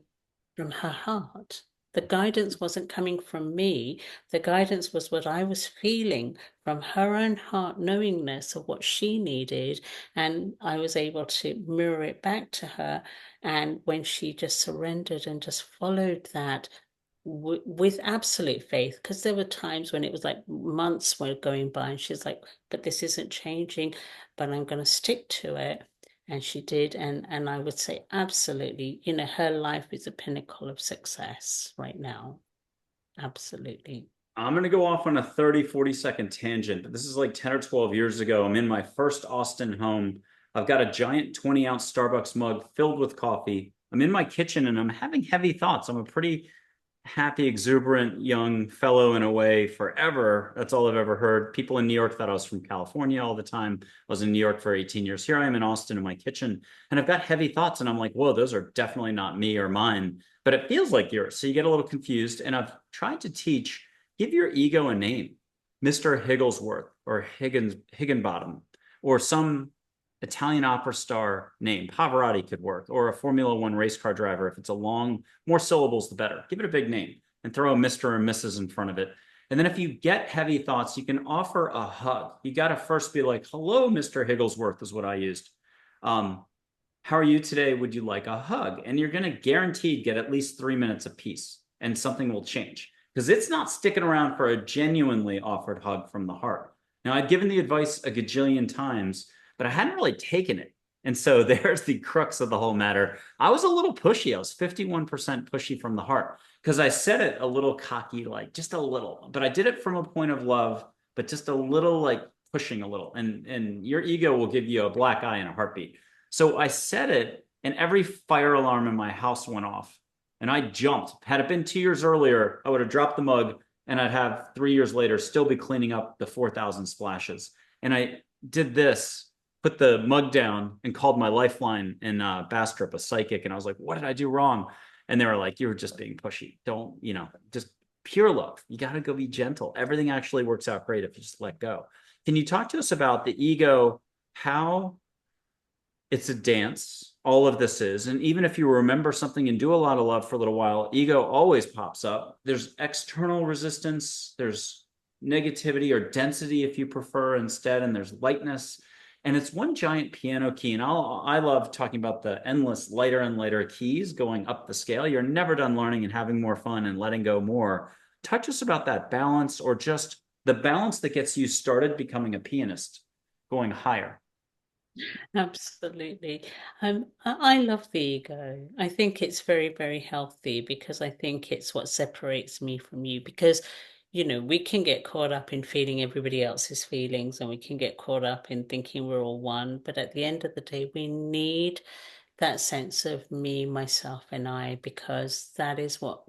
from her heart. The guidance wasn't coming from me. The guidance was what I was feeling from her own heart knowingness of what she needed. And I was able to mirror it back to her. And when she just surrendered and just followed that, with absolute faith, because there were times when it was like months were going by and she's like, but this isn't changing, but I'm going to stick to it. And she did. And I would say absolutely, her life is a pinnacle of success right now. Absolutely. I'm going to go off on a 30, 40-second tangent, but this is like 10 or 12 years ago. I'm in my first Austin home. I've got a giant 20-ounce Starbucks mug filled with coffee. I'm in my kitchen and I'm having heavy thoughts. I'm a pretty happy, exuberant young fellow in a way forever. That's all I've ever heard. People in New York thought I was from California all the time. I was in New York for 18 years. Here I am in Austin in my kitchen, and I've got heavy thoughts, and I'm like, whoa, those are definitely not me or mine, but it feels like yours. So you get a little confused, and I've tried to teach, give your ego a name, Mr. Higglesworth or Higginbottom, or some Italian opera star name. Pavarotti could work, or a Formula One race car driver. If it's a long, more syllables, the better. Give it a big name and throw a Mr. or Mrs. in front of it. And then if you get heavy thoughts, you can offer a hug. You got to first be like, hello, Mr. Higglesworth is what I used. How are you today? Would you like a hug? And you're going to guaranteed get at least 3 minutes apiece, and something will change, because it's not sticking around for a genuinely offered hug from the heart. Now, I'd given the advice a gajillion times, but I hadn't really taken it. And so there's the crux of the whole matter. I was a little pushy. I was 51% pushy from the heart, because I said it a little cocky, like just a little, but I did it from a point of love, but just a little, like pushing a little. And your ego will give you a black eye in a heartbeat. So I said it, and every fire alarm in my house went off. And I jumped. Had it been 2 years earlier, I would have dropped the mug, and I'd have 3 years later still be cleaning up the 4,000 splashes. And I did this, put the mug down, and called my lifeline in Bastrop, a psychic. And I was like, what did I do wrong? And they were like, you were just being pushy. Don't, just pure love. You got to go be gentle. Everything actually works out great if you just let go. Can you talk to us about the ego, how it's a dance, all of this is. And even if you remember something and do a lot of love for a little while, ego always pops up. There's external resistance, there's negativity or density, if you prefer, instead, and there's lightness. And it's one giant piano key. And I love talking about the endless lighter and lighter keys going up the scale. You're never done learning and having more fun and letting go more. Touch us about that balance, or just the balance that gets you started becoming a pianist, going higher. Absolutely. I love the ego. I think it's very, very healthy because I think it's what separates me from you. Because, we can get caught up in feeling everybody else's feelings and we can get caught up in thinking we're all one. But at the end of the day, we need that sense of me, myself, and I, because that is what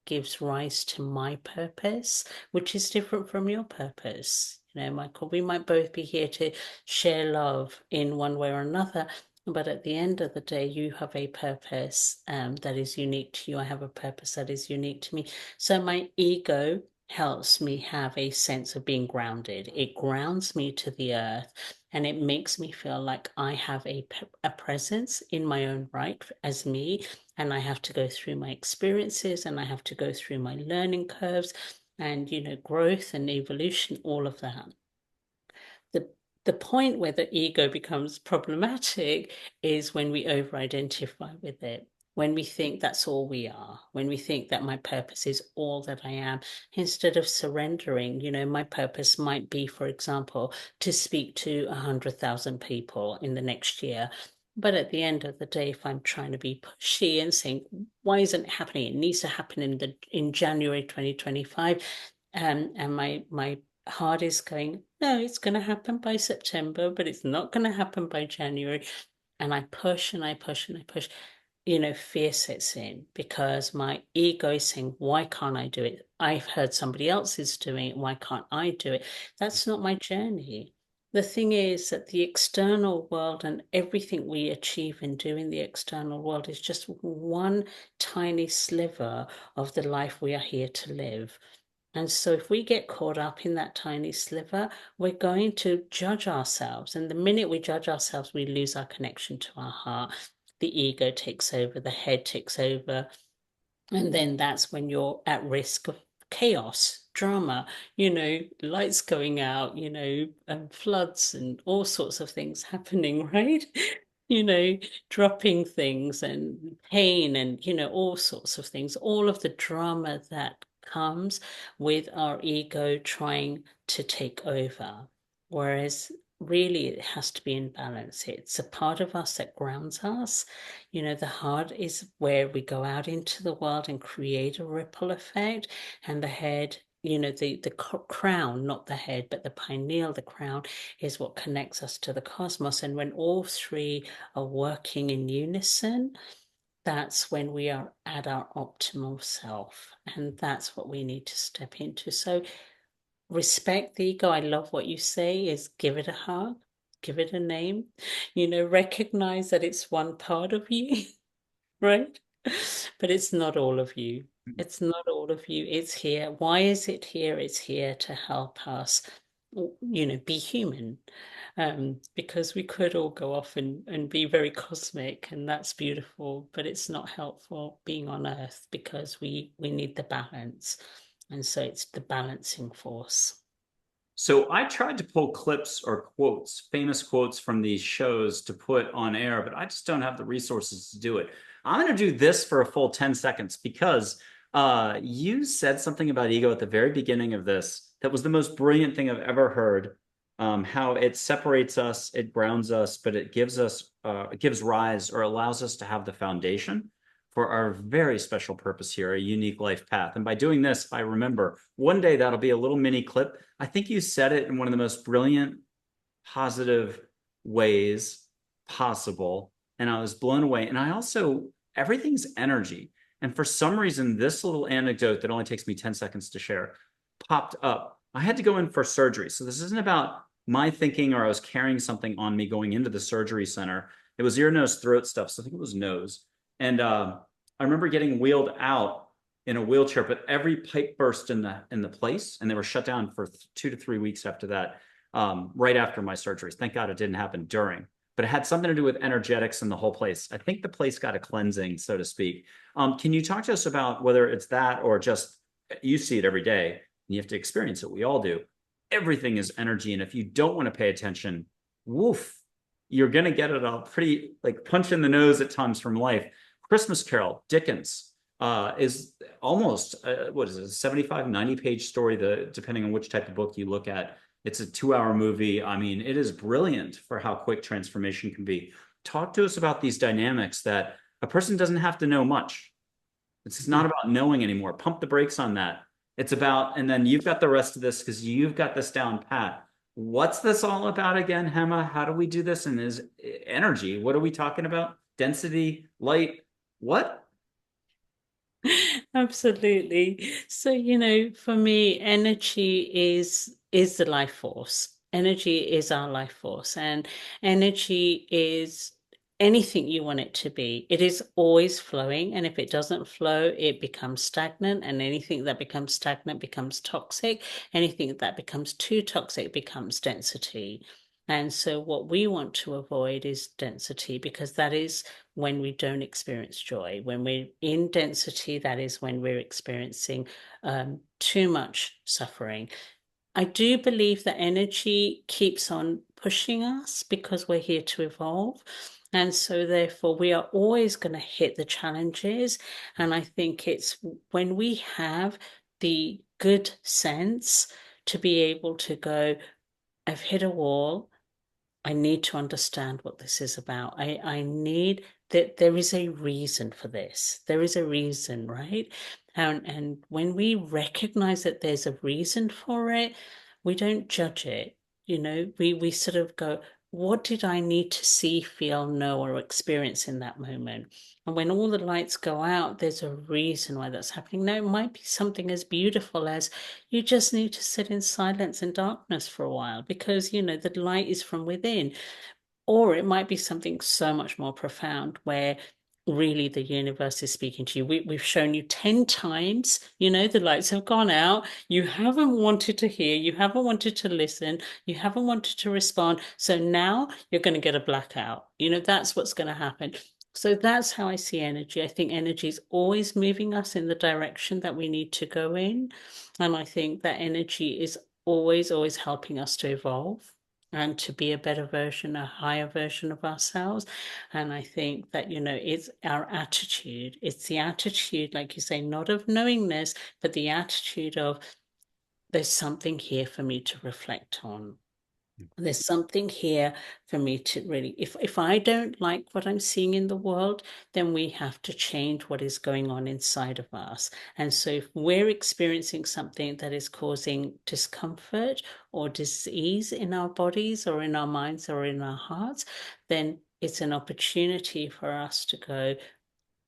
gives rise to my purpose, which is different from your purpose. Michael, we might both be here to share love in one way or another, but at the end of the day, you have a purpose that is unique to you. I have a purpose that is unique to me. So my ego helps me have a sense of being grounded. It grounds me to the earth and it makes me feel like I have a presence in my own right as me, and I have to go through my experiences and I have to go through my learning curves and, growth and evolution, all of that. The the point where the ego becomes problematic is when we over identify with it, when we think that's all we are, when we think that my purpose is all that I am, instead of surrendering. My purpose might be, for example, to speak to 100,000 people in the next year. But at the end of the day, if I'm trying to be pushy and saying, why isn't it happening? It needs to happen in January 2025. And my heart is going, no, it's going to happen by September, but it's not going to happen by January. And I push and I push and I push. Fear sets in because my ego is saying, why can't I do it? I've heard somebody else is doing it. Why can't I do it? That's not my journey. The thing is that the external world and everything we achieve and do in the external world is just one tiny sliver of the life we are here to live. And so, if we get caught up in that tiny sliver, we're going to judge ourselves. And the minute we judge ourselves, we lose our connection to our heart. The ego takes over, the head takes over. And then that's when you're at risk of chaos, drama, lights going out, and floods and all sorts of things happening, right? you know, dropping things and pain and, all sorts of things, all of the drama that comes with our ego trying to take over. Whereas really it has to be in balance. It's a part of us that grounds us. The heart is where we go out into the world and create a ripple effect, and the head, the crown, not the head, but the pineal, the crown, is what connects us to the cosmos. And when all three are working in unison, that's when we are at our optimal self. And that's what we need to step into. So respect the ego. I love what you say is give it a hug, give it a name, recognize that it's one part of you, right? But it's not all of you. It's not all of you. It's here. Why is it here? It's here to help us, be human. Because we could all go off and be very cosmic, and that's beautiful, but it's not helpful being on Earth because we need the balance. And so it's the balancing force. So I tried to pull clips or quotes, famous quotes from these shows to put on air, but I just don't have the resources to do it. I'm going to do this for a full 10 seconds because you said something about ego at the very beginning of this that was the most brilliant thing I've ever heard. How it separates us, it grounds us, but it gives rise or allows us to have the foundation for our very special purpose here, a unique life path. And by doing this, if I remember, one day that'll be a little mini clip. I think you said it in one of the most brilliant, positive ways possible. And I was blown away. And I also, everything's energy. And for some reason, this little anecdote that only takes me 10 seconds to share popped up. I had to go in for surgery. So this isn't about my thinking or I was carrying something on me going into the surgery center. It was ear, nose, throat stuff. So I think it was nose. And I remember getting wheeled out in a wheelchair, but every pipe burst in the place, and they were shut down for 2 to 3 weeks after that, right after my surgeries. Thank God it didn't happen during. but it had something to do with energetics in the whole place. I think the place got a cleansing, so to speak. Can you talk to us about whether it's that or just you see it every day and you have to experience it? We all do. Everything is energy. And if you don't want to pay attention, woof, you're going to get it a pretty like punch in the nose at times from life. Christmas Carol, Dickens, is almost, what is it, a 75, 90-page story, depending on which type of book you look at. It's a 2 hour movie. I mean, it is brilliant for how quick transformation can be. Talk to us about these dynamics that a person doesn't have to know much. It's not about knowing anymore. Pump the brakes on that. It's about, and then you've got the rest of this because you've got this down pat. What's this all about again, Hema? How do we do this? And is energy? What are we talking about? Density, light, what? Absolutely. So, for me, energy is the life force. Energy is our life force, and energy is anything you want it to be. It is always flowing, and if it doesn't flow, it becomes stagnant, and anything that becomes stagnant becomes toxic. Anything that becomes too toxic becomes density. And so what we want to avoid is density, because that is when we don't experience joy. When we're in density, that is when we're experiencing too much suffering. I do believe that energy keeps on pushing us because we're here to evolve. And so, therefore, we are always going to hit the challenges. And I think it's when we have the good sense to be able to go, I've hit a wall. I need to understand what this is about. I need that there is a reason for this. There is a reason, right? And when we recognize that there's a reason for it, we don't judge it. We sort of go, what did I need to see, feel, know, or experience in that moment? And when all the lights go out, there's a reason why that's happening. Now, it might be something as beautiful as you just need to sit in silence and darkness for a while because, the light is from within. Or it might be something so much more profound where really the universe is speaking to you. We've shown you 10 times, the lights have gone out. You haven't wanted to hear, you haven't wanted to listen, you haven't wanted to respond. So now you're going to get a blackout. That's what's going to happen. So that's how I see energy. I think energy is always moving us in the direction that we need to go in. And I think that energy is always, always helping us to evolve and to be a better version, a higher version of ourselves. And I think that, it's our attitude. It's the attitude, like you say, not of knowingness, but the attitude of there's something here for me to reflect on. There's something here for me to really, if I don't like what I'm seeing in the world, then we have to change what is going on inside of us. And so if we're experiencing something that is causing discomfort or disease in our bodies or in our minds or in our hearts, then it's an opportunity for us to go,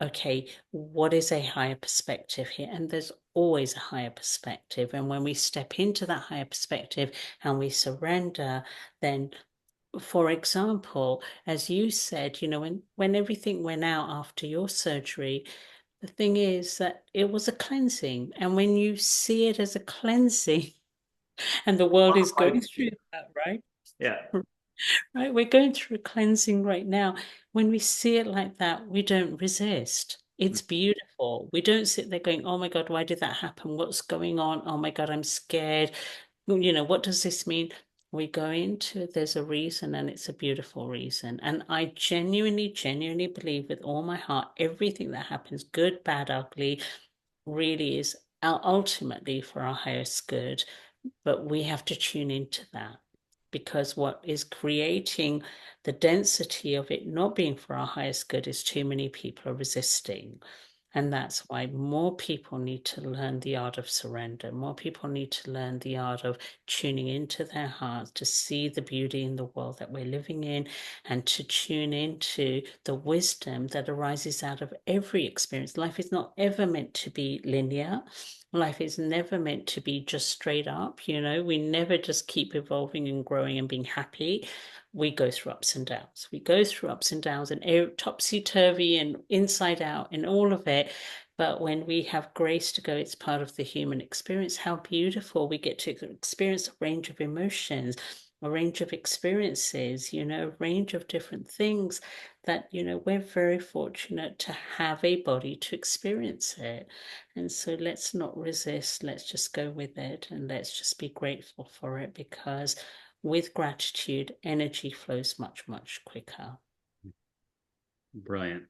okay, what is a higher perspective here? And there's always a higher perspective. And when we step into that higher perspective and we surrender, then, for example, as you said, when everything went out after your surgery, the thing is that it was a cleansing. And when you see it as a cleansing, and the world is going through that, right? Yeah. Right, we're going through a cleansing right now. When we see it like that, we don't resist. It's beautiful. We don't sit there going, oh my God, why did that happen? What's going on? Oh my God, I'm scared. What does this mean? We go into it, there's a reason, and it's a beautiful reason. And I genuinely, genuinely believe with all my heart, everything that happens, good, bad, ugly, really is ultimately for our highest good. But we have to tune into that, because what is creating the density of it not being for our highest good is too many people are resisting. And that's why more people need to learn the art of surrender. More people need to learn the art of tuning into their hearts to see the beauty in the world that we're living in, and to tune into the wisdom that arises out of every experience. Life is not ever meant to be linear. Life is never meant to be just straight up. We never just keep evolving and growing and being happy. We go through ups and downs. We go through ups and downs and topsy-turvy and inside out and all of it. But when we have grace to go, it's part of the human experience. How beautiful we get to experience a range of emotions. a range of experiences, a range of different things that, we're very fortunate to have a body to experience it. And so let's not resist, let's just go with it and let's just be grateful for it, because with gratitude, energy flows much, much quicker. Brilliant.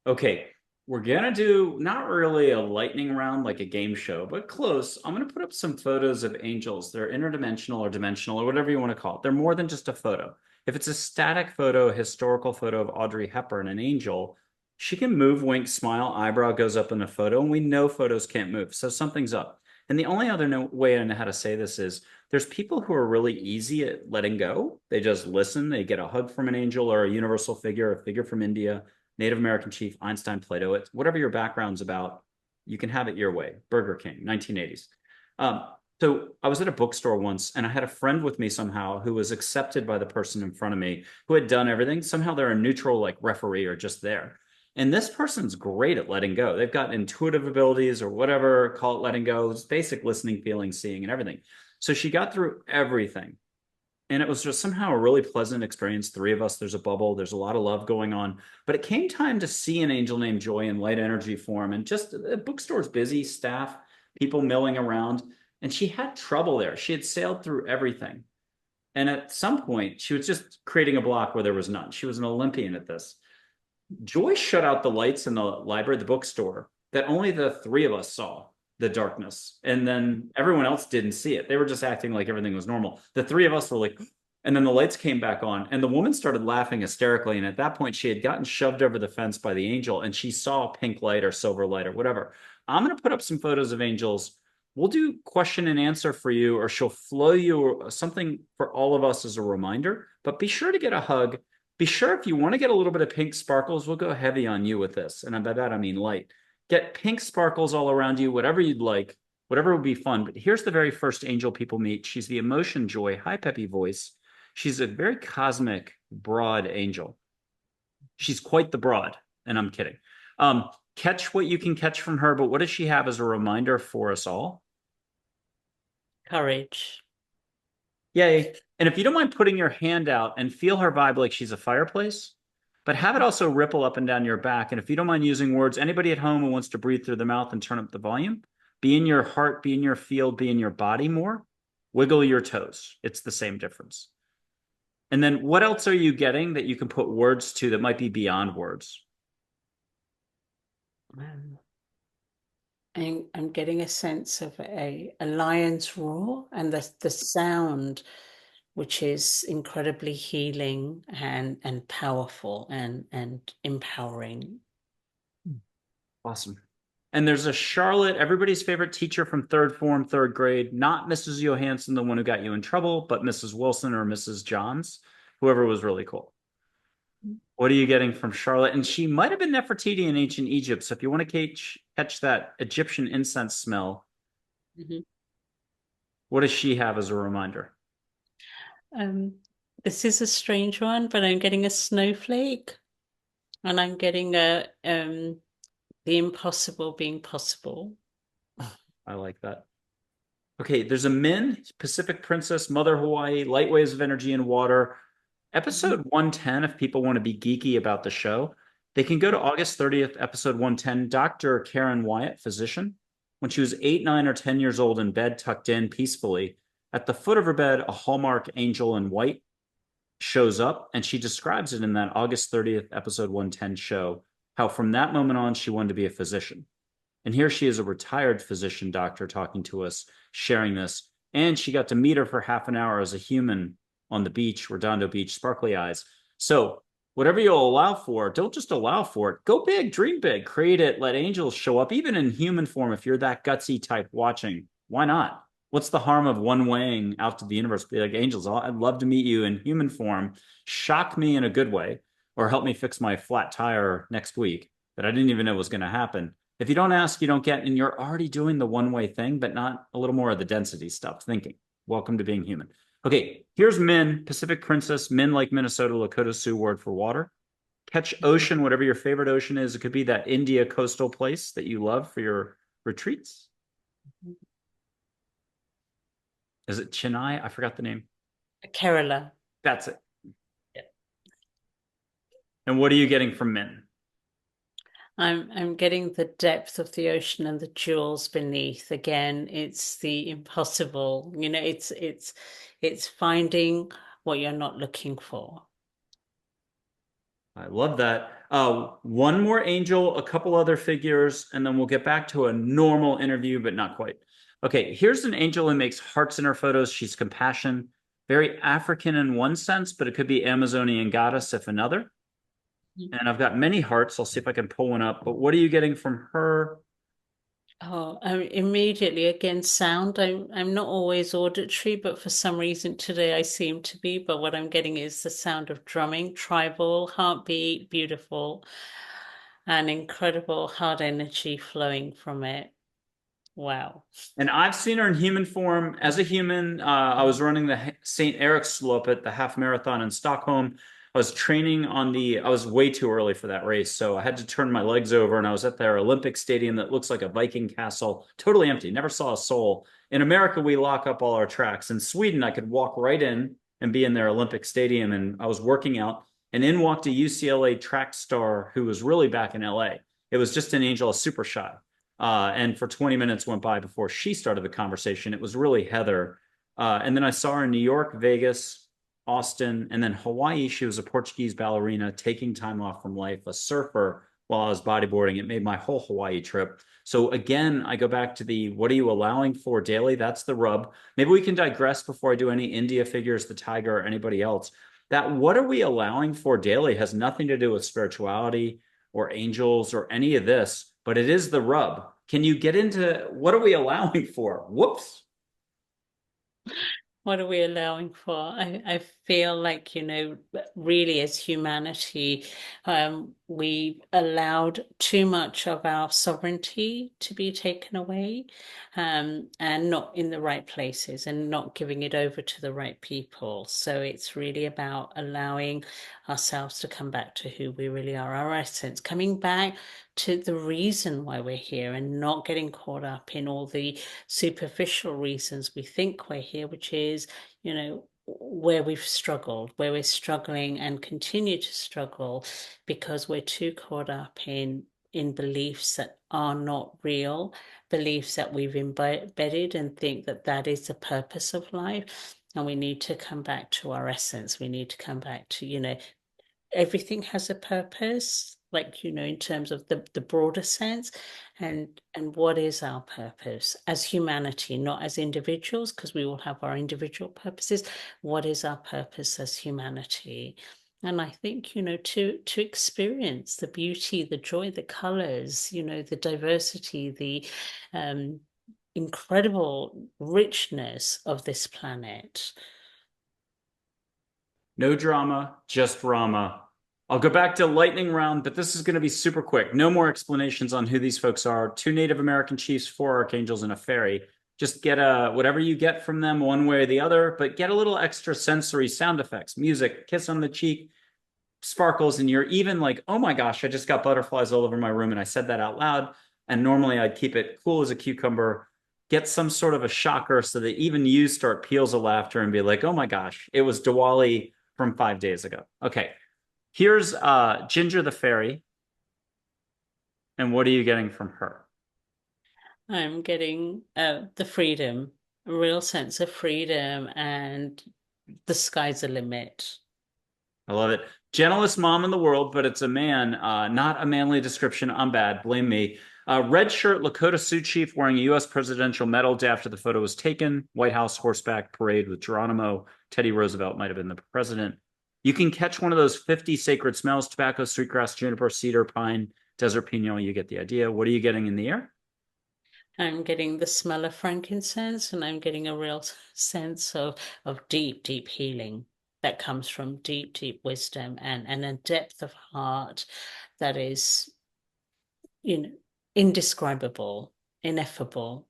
Okay, we're gonna do not really a lightning round like a game show, but close. I'm gonna put up some photos of angels. They're interdimensional or dimensional or whatever you want to call it. They're more than just a photo. If it's a static photo, a historical photo of Audrey Hepburn, an angel, she can move, wink, smile, eyebrow goes up in a photo, and we know photos can't move, so something's up. And the only other way I know how to say this is there's people who are really easy at letting go. They just listen, they get a hug from an angel or a universal figure, a figure from India, Native American chief, Einstein, Plato, it's whatever your background's about, you can have it your way. Burger King, 1980s. So I was at a bookstore once and I had a friend with me somehow who was accepted by the person in front of me who had done everything. Somehow they're a neutral like referee or just there. And this person's great at letting go. They've got intuitive abilities or whatever, call it letting go. It's basic listening, feeling, seeing, and everything. So she got through everything. And it was just somehow a really pleasant experience. Three of us, there's a bubble, there's a lot of love going on. But it came time to see an angel named Joy in light energy form. And just the bookstore's busy, staff, people milling around. And she had trouble there. She had sailed through everything. And at some point, she was just creating a block where there was none. She was an Olympian at this. Joy shut out the lights in the library, the bookstore, that only the three of us saw the darkness. And then everyone else didn't see it. They were just acting like everything was normal. The three of us were like, and then the lights came back on, and the woman started laughing hysterically. And at that point, she had gotten shoved over the fence by the angel, and she saw pink light or silver light or whatever. I'm going to put up some photos of angels. We'll do question and answer for you, or she'll flow you something for all of us as a reminder. But be sure to get a hug. Be sure if you want to get a little bit of pink sparkles, we'll go heavy on you with this. And by that, I mean light. Get pink sparkles all around you, whatever you'd like, whatever would be fun. But here's the very first angel people meet. She's the emotion joy, high peppy voice. She's a very cosmic, broad angel. She's quite the broad, and I'm kidding. Catch what you can catch from her, but what does she have as a reminder for us all? Courage. Yay. And if you don't mind putting your hand out and feel her vibe like she's a fireplace, but have it also ripple up and down your back. And if you don't mind using words, anybody at home who wants to breathe through the mouth and turn up the volume, be in your heart, be in your field, be in your body more, wiggle your toes. It's the same difference. And then what else are you getting that you can put words to that might be beyond words? Um, I'm getting a sense of a lion's roar and the sound, which is incredibly healing and powerful and empowering. Awesome. And there's a Charlotte, everybody's favorite teacher from third form, third grade, not Mrs. Johansson, the one who got you in trouble, but Mrs. Wilson or Mrs. Johns, whoever was really cool. What are you getting from Charlotte? And she might have been Nefertiti in ancient Egypt. So if you want to catch that Egyptian incense smell, Mhm. what does she have as a reminder? Um, this is a strange one, but I'm getting a snowflake and I'm getting a the impossible being possible. I like that. Okay, there's a Min, Pacific Princess, Mother Hawaii, Light Waves of Energy and Water. Mhm. Episode 110, if people want to be geeky about the show, they can go to August 30th, episode 110. Dr. Karen Wyatt, physician, when she was 8, 9, or 10 years old in bed, tucked in peacefully, at the foot of her bed, a Hallmark angel in white shows up, and she describes it in that August 30th, episode 110 show, how from that moment on, she wanted to be a physician. And here she is, a retired physician doctor talking to us, sharing this. And she got to meet her for half an hour as a human on the beach, Redondo Beach, sparkly eyes. So, whatever you'll allow for, don't just allow for it. Go big, dream big, create it, let angels show up, even in human form. If you're that gutsy type watching, why not? What's the harm of one weighing out to the universe? Be like, angels, I'd love to meet you in human form. Shock me in a good way, or help me fix my flat tire next week that I didn't even know was going to happen. If you don't ask, you don't get, and you're already doing the one way thing, but not a little more of the density stuff. Thinking. Welcome to being human. Okay, here's Min, Pacific Princess, Min like Minnesota, Lakota Sioux word for water. Catch ocean, whatever your favorite ocean is. It could be that India coastal place that you love for your retreats. Is it Chennai? I forgot the name. Kerala. That's it. Yeah. And what are you getting from Min? I'm getting the depth of the ocean and the jewels beneath. Again, it's the impossible. It's finding what you're not looking for. I love that. One more angel, a couple other figures, and then we'll get back to a normal interview, but not quite. Okay, here's an angel who makes hearts in her photos. She's compassion, very African in one sense, but it could be Amazonian goddess if another. And I've got many hearts. I'll see if I can pull one up. But what are you getting from her? Oh, immediately again, sound. I'm not always auditory, but for some reason today I seem to be. But what I'm getting is the sound of drumming, tribal, heartbeat, beautiful, and incredible heart energy flowing from it. Wow. And I've seen her in human form as a human. I was running the St. Eric's slope at the half marathon in Stockholm. I was training I was way too early for that race. So I had to turn my legs over and I was at their Olympic stadium that looks like a Viking castle, totally empty, never saw a soul. In America, we lock up all our tracks. In Sweden, I could walk right in and be in their Olympic stadium. And I was working out and in walked a UCLA track star who was really back in LA. It was just an angel, a super shy. And for 20 minutes went by before she started the conversation. It was really Heather. And then I saw her in New York, Vegas, Austin, and then Hawaii. She was a Portuguese ballerina taking time off from life, a surfer while I was bodyboarding. It made my whole Hawaii trip. So again, I go back to the what are you allowing for daily? That's the rub. Maybe we can digress before I do any India figures, the tiger, or anybody else. That what are we allowing for daily has nothing to do with spirituality or angels or any of this, but it is the rub. Can you get into what are we allowing for? Whoops. What are we allowing for? I feel like, really as humanity, we allowed too much of our sovereignty to be taken away, and not in the right places and not giving it over to the right people. So it's really about allowing ourselves to come back to who we really are, our essence, coming back to the reason why we're here and not getting caught up in all the superficial reasons we think we're here, which is, where we've struggled, where we're struggling and continue to struggle because we're too caught up in beliefs that are not real, beliefs that we've embedded and think that that is the purpose of life. And we need to come back to our essence. We need to come back to, everything has a purpose, like, in terms of the broader sense. And what is our purpose as humanity, not as individuals, because we all have our individual purposes. What is our purpose as humanity? And I think, to experience the beauty, the joy, the colors, the diversity, the incredible richness of this planet. No drama, just Rama. I'll go back to lightning round, but this is going to be super quick. No more explanations on who these folks are. Two Native American chiefs, four archangels, and a fairy. Just get whatever you get from them one way or the other, but get a little extra sensory sound effects, music, kiss on the cheek, sparkles, and you're even like, oh my gosh, I just got butterflies all over my room, and I said that out loud. And normally I'd keep it cool as a cucumber. Get some sort of a shocker so that even you start peals of laughter and be like, oh my gosh, it was Diwali from 5 days ago. Okay, here's Ginger the fairy. And what are you getting from her? I'm getting the freedom, a real sense of freedom, and the sky's the limit. I love it. Gentlest mom in the world, but it's a man, not a manly description. I'm bad. Blame me. Red shirt, Lakota Sioux chief wearing a U.S. presidential medal day after the photo was taken. White House horseback parade with Geronimo. Teddy Roosevelt might have been the president. You can catch one of those 50 sacred smells: tobacco, sweetgrass, juniper, cedar, pine, desert pinon. You get the idea. What are you getting in the air? I'm getting the smell of frankincense, and I'm getting a real sense of deep, deep healing that comes from deep, deep wisdom and a depth of heart that is, you know, indescribable, ineffable.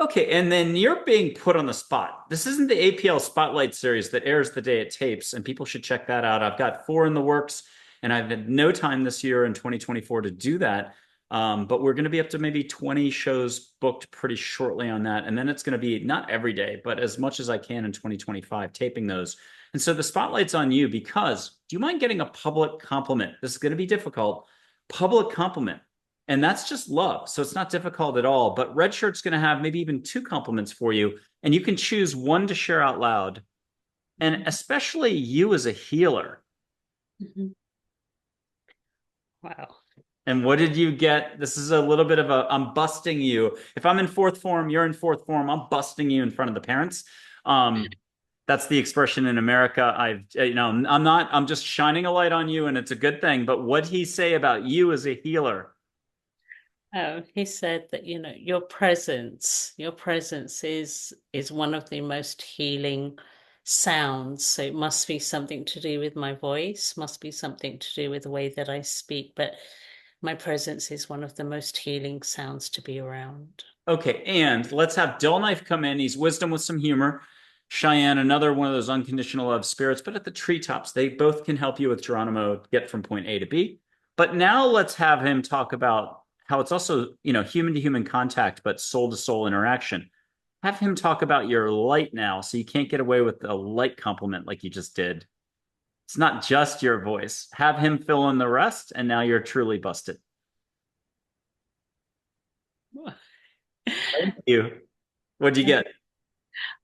Okay, and then you're being put on the spot. This isn't the APL Spotlight series that airs the day it tapes, and people should check that out. I've got four in the works, and I've had no time this year in 2024 to do that. But we're going to be up to maybe 20 shows booked pretty shortly on that. And then it's going to be not every day, but as much as I can in 2025, taping those. And so the spotlight's on you because do you mind getting a public compliment? This is going to be difficult. Public compliment. And that's just love. So it's not difficult at all. But Red Shirt's going to have maybe even two compliments for you. And you can choose one to share out loud. And especially you as a healer. Mhm. Wow. And what did you get? This is a little bit of a, I'm busting you. If I'm in fourth form, you're in fourth form. I'm busting you in front of the parents. Um, that's the expression in America. I'm not, I'm just shining a light on you and it's a good thing. But what he say about you as a healer? Oh, he said that, your presence is one of the most healing sounds. So it must be something to do with my voice, must be something to do with the way that I speak, but my presence is one of the most healing sounds to be around. Okay, and let's have Dull Knife come in. He's wisdom with some humor. Cheyenne, another one of those unconditional love spirits, but at the treetops, they both can help you with Geronimo get from point A to B. But now let's have him talk about how it's also, human to human contact, but soul to soul interaction. Have him talk about your light now, so you can't get away with a light compliment like you just did. It's not just your voice. Have him fill in the rest, and now you're truly busted. Thank you. What'd you get?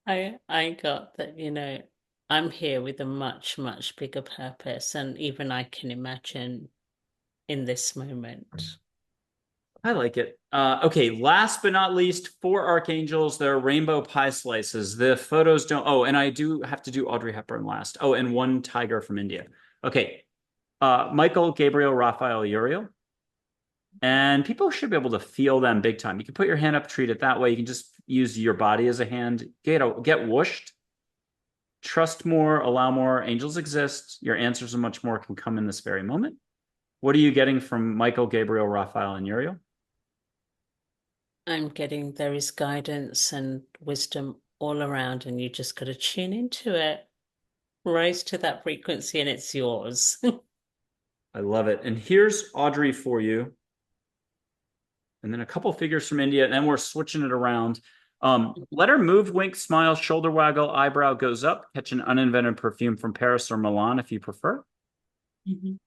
I got that, I'm here with a much, much bigger purpose, and even I can imagine in this moment. I like it. Okay, last but not least, four archangels. They're rainbow pie slices. The photos don't. Oh, and I do have to do Audrey Hepburn last. Oh, and one tiger from India. Okay, Michael, Gabriel, Raphael, Uriel. And people should be able to feel them big time. You can put your hand up, treat it that way. You can just use your body as a hand. Get whooshed. Trust more, allow more. Angels exist. Your answers and much more can come in this very moment. What are you getting from Michael, Gabriel, Raphael, and Uriel? I'm getting there is guidance and wisdom all around, and you just got to tune into it, rise to that frequency, and it's yours. I love it. And here's Audrey for you. And then a couple figures from India, and then we're switching it around. Let her move, wink, smile, shoulder waggle, eyebrow goes up. Catch an uninvented perfume from Paris or Milan if you prefer. Mhm.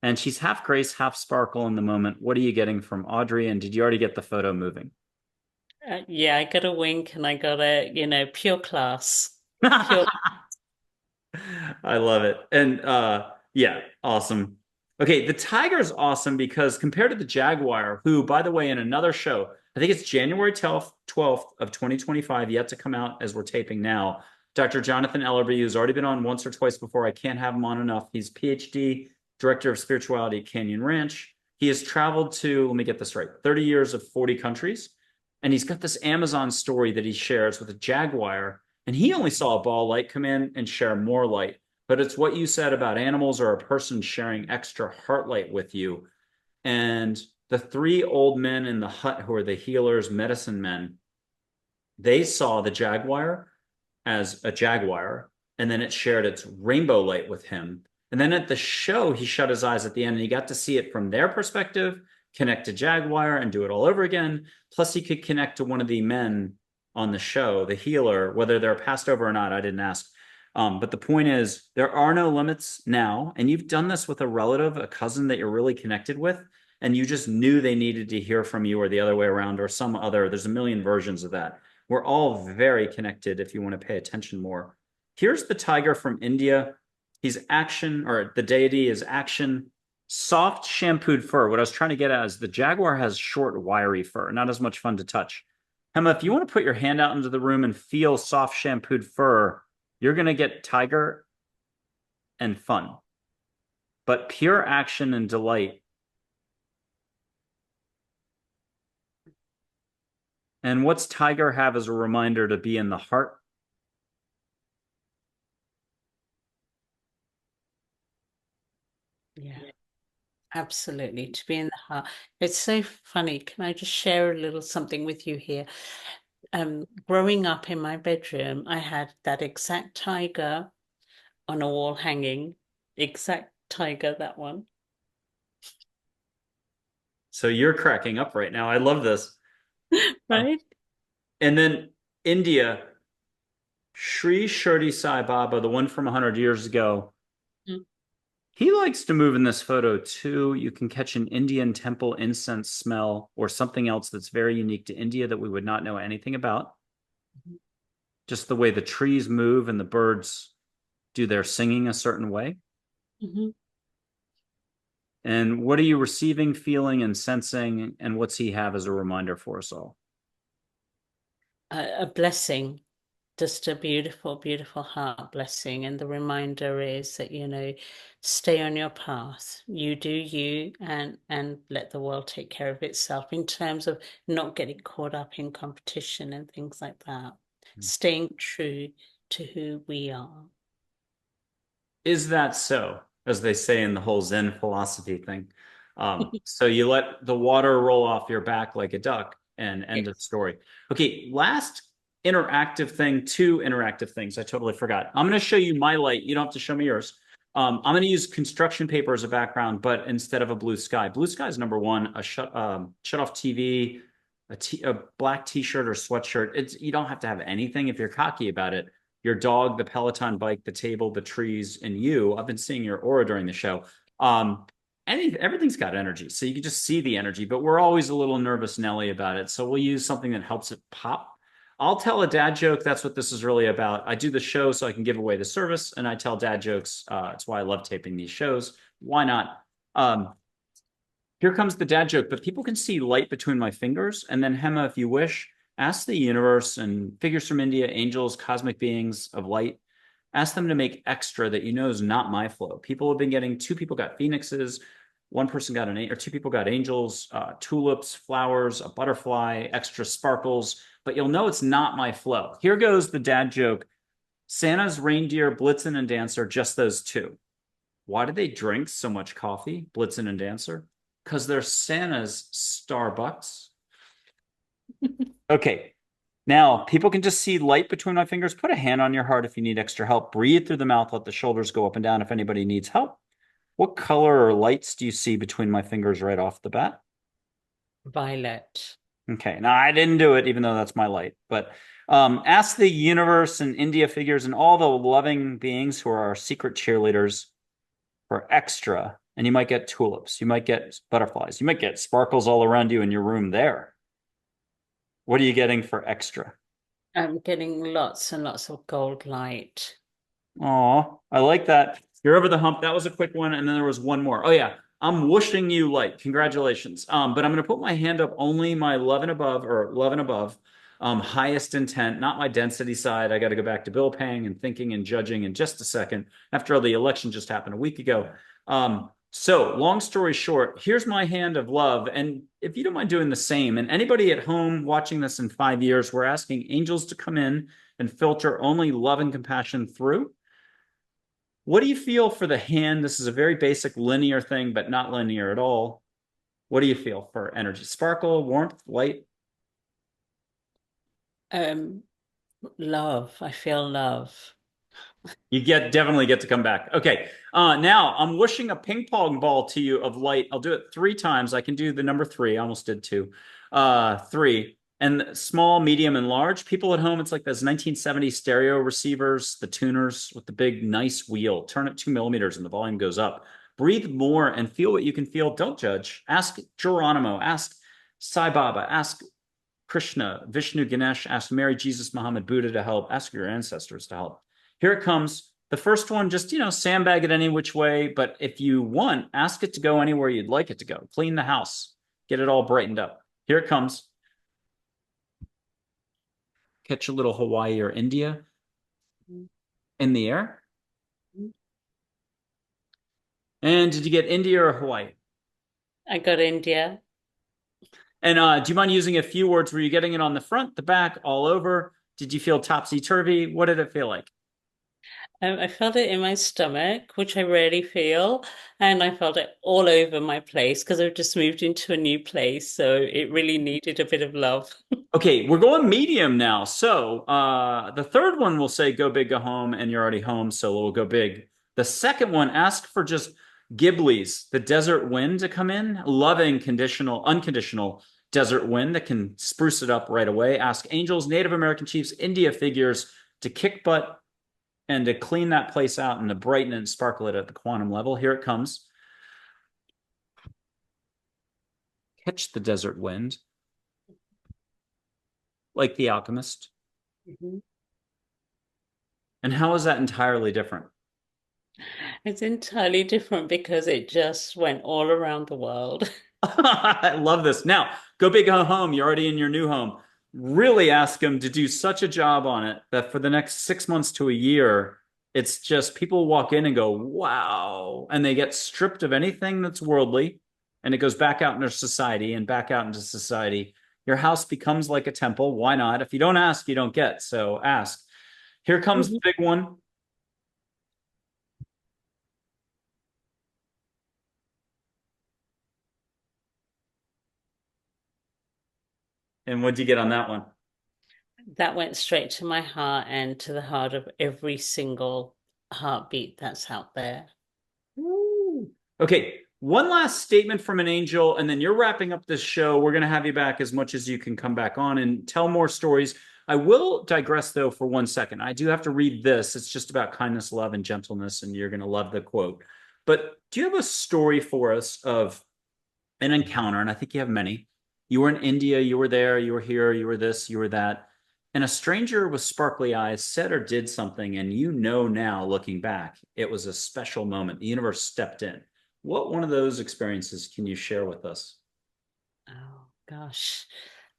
And she's half grace, half sparkle in the moment. What are you getting from Audrey? And did you already get the photo moving? Yeah, I got a wink and I got a, pure class. Pure. I love it. And yeah, awesome. Okay, the tiger is awesome because compared to the jaguar, who, by the way, in another show, I think it's January 12th of 2025, yet to come out as we're taping now. Dr. Jonathan Ellerby, who's already been on once or twice before. I can't have him on enough. He's PhD, director of spirituality at Canyon Ranch. He has traveled to, let me get this right, 30 years of 40 countries. And he's got this Amazon story that he shares with a jaguar. And he only saw a ball light come in and share more light. But it's what you said about animals or a person sharing extra heart light with you. And the three old men in the hut who are the healers, medicine men, they saw the jaguar as a jaguar, and then it shared its rainbow light with him. And then at the show, he shut his eyes at the end and he got to see it from their perspective, connect to Jaguar and do it all over again. Plus, he could connect to one of the men on the show, the healer, whether they're passed over or not. I didn't ask. But the point is, there are no limits now. And you've done this with a relative, a cousin that you're really connected with, and you just knew they needed to hear from you or the other way around or some other. There's a million versions of that. We're all very connected if you want to pay attention more. Here's the tiger from India. He's action, or the deity is action, soft shampooed fur. What I was trying to get at is the jaguar has short, wiry fur, not as much fun to touch. Hema, if you want to put your hand out into the room and feel soft shampooed fur, you're going to get tiger and fun, but pure action and delight. And what's tiger have as a reminder to be in the heart? Yeah, absolutely. To be in the heart. It's so funny. Can I just share a little something with you here? Growing up in my bedroom, I had that exact tiger on a wall hanging, exact tiger, that one. So you're cracking up right now. I love this. Um, Right? and then India, Sri Shirdi Sai Baba, the one from 100 years ago, Mm. he likes to move in this photo too. You can catch an Indian temple incense smell or something else that's very unique to India that we would not know anything about. Just the way the trees move and the birds do their singing a certain way. Mm-hmm. And what are you receiving, feeling, and sensing? And what's he have as a reminder for us all? A blessing, just a beautiful, beautiful heart blessing. And the reminder is that, stay on your path. You do you, and let the world take care of itself in terms of not getting caught up in competition and things like that. Staying true to who we are. Is that so, as they say in the whole Zen philosophy thing? So you let the water roll off your back like a duck and end of Yes. story. Okay, last interactive thing, two interactive things. I totally forgot. I'm going to show you my light. You don't have to show me yours. I'm going to use construction paper as a background, but instead of a blue sky. Blue sky is number one, a shut off TV, a black t-shirt or sweatshirt. You don't have to have anything if you're cocky about it. Your dog, the Peloton bike, the table, the trees, and you. I've been seeing your aura during the show. Um, everything's got energy, so you can just see the energy. But we're always a little nervous Nelly about it, so we'll use something that helps it pop. I'll tell a dad joke. That's what this is really about. I do the show so I can give away the service, and I tell dad jokes. It's why I love taping these shows. Why not? Um, Here comes the dad joke, but people can see light between my fingers. And then, Hema, if you wish, ask the universe and figures from India, angels, cosmic beings of light, ask them to make extra that you know is not my flow. People have been getting, two people got phoenixes, one person got or two people got angels, tulips, flowers, a butterfly, extra sparkles, but you'll know it's not my flow. Here goes the dad joke. Santa's reindeer, Blitzen, and Dancer, just those two. Why do they drink so much coffee, Blitzen and Dancer? Because they're Santa's Starbucks. Okay. Now, people can just see light between my fingers. Put a hand on your heart if you need extra help. Breathe through the mouth. Let the shoulders go up and down if anybody needs help. What color or lights do you see between my fingers right off the bat? Violet. Okay. Now, I didn't do it, even though that's my light. But ask the universe and India figures and all the loving beings who are our secret cheerleaders for extra. And you might get tulips. You might get butterflies. You might get sparkles all around you in your room there. What are you getting for extra? I'm getting lots and lots of gold light. Oh, I like that. You're over the hump. That was a quick one. And then there was one more. Oh, yeah. I'm wishing you light. Congratulations. But I'm going to put my hand up only my love and above or love and above, highest intent, not my density side. I got to go back to bill paying and thinking and judging in just a second after all the election just happened a week ago. So long story short, here's my hand of love. And if you don't mind doing the same, and anybody at home watching this in 5 years, we're asking angels to come in and filter only love and compassion through. What do you feel for the hand? This is a very basic linear thing, but not linear at all. What do you feel for energy? Sparkle, warmth, light? Um, Love. I feel love. You definitely get to come back. Okay. Now I'm wishing a ping pong ball to you of light. I'll do it 3 times. I can do the number three. I almost did two. Three. And small, medium, and large. People at home, it's like those 1970s stereo receivers, the tuners with the big, nice wheel. Turn it 2 millimeters and the volume goes up. Breathe more and feel what you can feel. Don't judge. Ask Geronimo. Ask Sai Baba. Ask Krishna, Vishnu, Ganesh. Ask Mary, Jesus, Muhammad, Buddha to help. Ask your ancestors to help. Here it comes. The first one, just, sandbag it any which way. But if you want, ask it to go anywhere you'd like it to go. Clean the house. Get it all brightened up. Here it comes. Catch a little Hawaii or India in the air. And did you get India or Hawaii? I got India. And do you mind using a few words? Were you getting it on the front, the back, all over? Did you feel topsy-turvy? What did it feel like? I felt it in my stomach, which I rarely feel, and I felt it all over my place because I've just moved into a new place, so it really needed a bit of love. Okay, we're going medium now. So the third one will say go big, go home, and you're already home, so we'll go big. The second one, ask for just Ghibli's, the desert wind to come in, loving unconditional desert wind that can spruce it up right away. Ask angels, Native American chiefs, India figures to kick butt and to clean that place out and to brighten it and sparkle it at the quantum level. Here it comes. Catch the desert wind, like the alchemist. Mhm. And how is that entirely different? It's entirely different because it just went all around the world. I love this. Now, go big go home. You're already in your new home. Really ask them to do such a job on it that for the next 6 months to a year, it's just people walk in and go, wow. And they get stripped of anything that's worldly and it goes back out into society and back out into society. Your house becomes like a temple. Why not? If you don't ask, you don't get. So ask. Here comes the Mhm. big one. And what'd you get on that one? That went straight to my heart and to the heart of every single heartbeat that's out there. Woo. Okay, one last statement from an angel, and then you're wrapping up this show. We're going to have you back as much as you can come back on and tell more stories. I will digress, though, for 1 second. I do have to read this. It's just about kindness, love, and gentleness, and you're going to love the quote. But do you have a story for us of an encounter? And I think you have many. You were in India, you were there, you were here, you were this, you were that. And a stranger with sparkly eyes said or did something, and you know now, looking back, it was a special moment. The universe stepped in. What one of those experiences can you share with us? Oh gosh.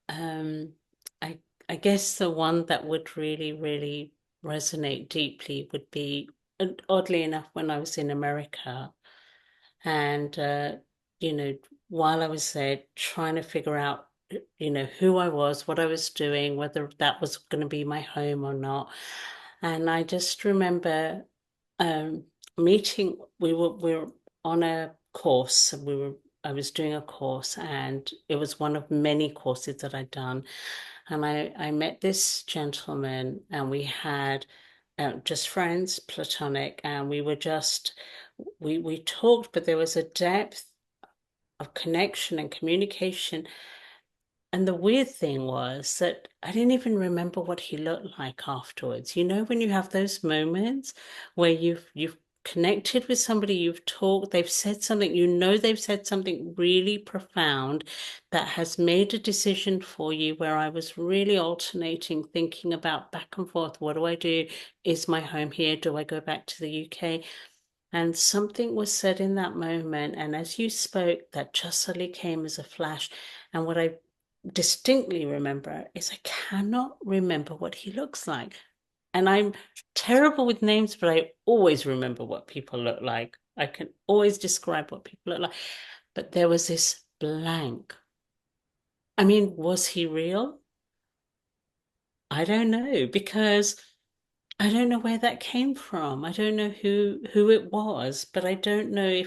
Um, I I guess the one that would really, really resonate deeply would be, oddly enough, when I was in America. And, while I was there trying to figure out, who I was, what I was doing, whether that was going to be my home or not. And I just remember um, meeting, we were on a course, I was doing a course, and it was one of many courses that I'd done. And I met this gentleman, and we had just friends, platonic, and we talked, but there was a depth of connection and communication. And the weird thing was that I didn't even remember what he looked like afterwards. When you have those moments where you've connected with somebody, you've talked, they've said something, they've said something really profound that has made a decision for you, where I was really alternating, thinking about back and forth, what do I do? Is my home here? Do I go back to the UK? And something was said in that moment. And as you spoke, that just suddenly came as a flash. And what I distinctly remember is I cannot remember what he looks like. And I'm terrible with names, but I always remember what people look like. I can always describe what people look like. But there was this blank. I mean, was he real? I don't know, because I don't know where that came from. I don't know who it was, but I don't know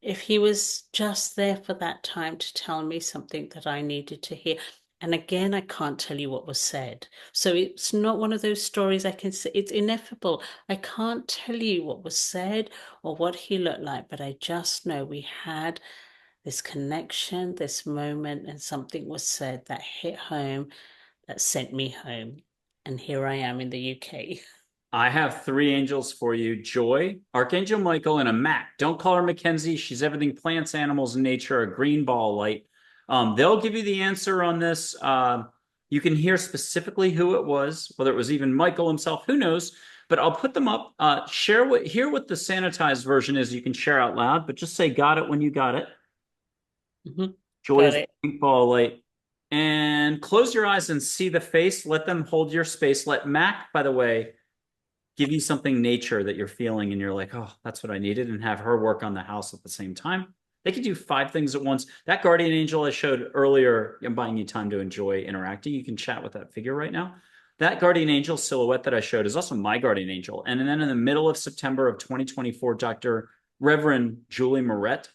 if he was just there for that time to tell me something that I needed to hear. And again, I can't tell you what was said. So it's not one of those stories I can say. It's ineffable. I can't tell you what was said or what he looked like, but I just know we had this connection, this moment, and something was said that hit home, that sent me home. And here I am in the UK. I have three angels for you: Joy, Archangel Michael, and a Mac. Don't call her Mackenzie. She's everything plants, animals, and nature, a green ball light. They'll give you the answer on this. You can hear specifically who it was, whether it was even Michael himself, who knows? But I'll put them up. Hear what the sanitized version is. You can share out loud, but just say "got it" when you got it. Mhm. Joy Got is the it. pink ball light. And close your eyes and see the face. Let them hold your space. Let Mac, by the way, give you something nature that you're feeling and you're like, oh, that's what I needed, and have her work on the house at the same time. They can do 5 things at once. That guardian angel I showed earlier, I'm buying you time to enjoy interacting. You can chat with that figure right now. That guardian angel silhouette that I showed is also my guardian angel. And then in the middle of September of 2024, Dr. Reverend Julie Moret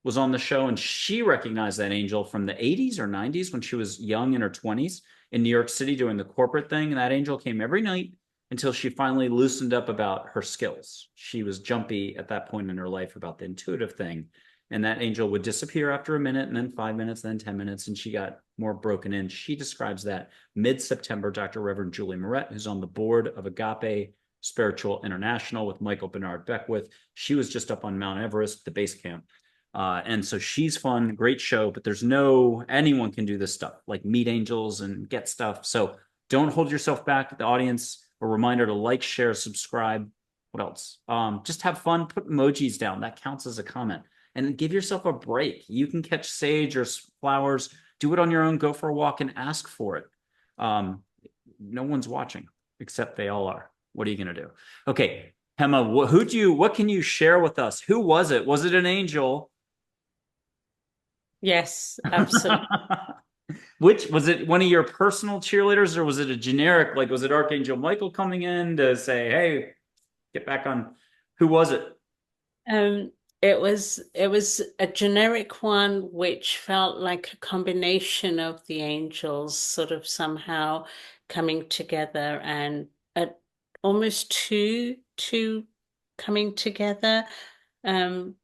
was on the show, and she recognized that angel from the 80s or 90s when she was young in her 20s in New York City doing the corporate thing. And that angel came every night until she finally loosened up about her skills. She was jumpy at that point in her life about the intuitive thing. And that angel would disappear after a minute, and then 5 minutes, then 10 minutes, and she got more broken in. She describes that mid-September. Dr. Reverend Julie Moret, who's on the board of Agape Spiritual International with Michael Bernard Beckwith, she was just up on Mount Everest, the base camp. And so she's fun, great show, but there's no, anyone can do this stuff, like meet angels and get stuff. So don't hold yourself back. The audience, a reminder to like, share, subscribe. What else? Just have fun, put emojis down. That counts as a comment. And give yourself a break. You can catch sage or flowers, do it on your own, go for a walk and ask for it. No one's watching, except they all are. What are you going to do? Okay, Hema, what can you share with us? Who was it? Was it an angel? Yes, absolutely. Which was it, one of your personal cheerleaders, or was it a generic, like was it Archangel Michael coming in to say, hey, get back on? Who was it? Um, it was a generic one which felt like a combination of the angels sort of somehow coming together and almost two coming together, um,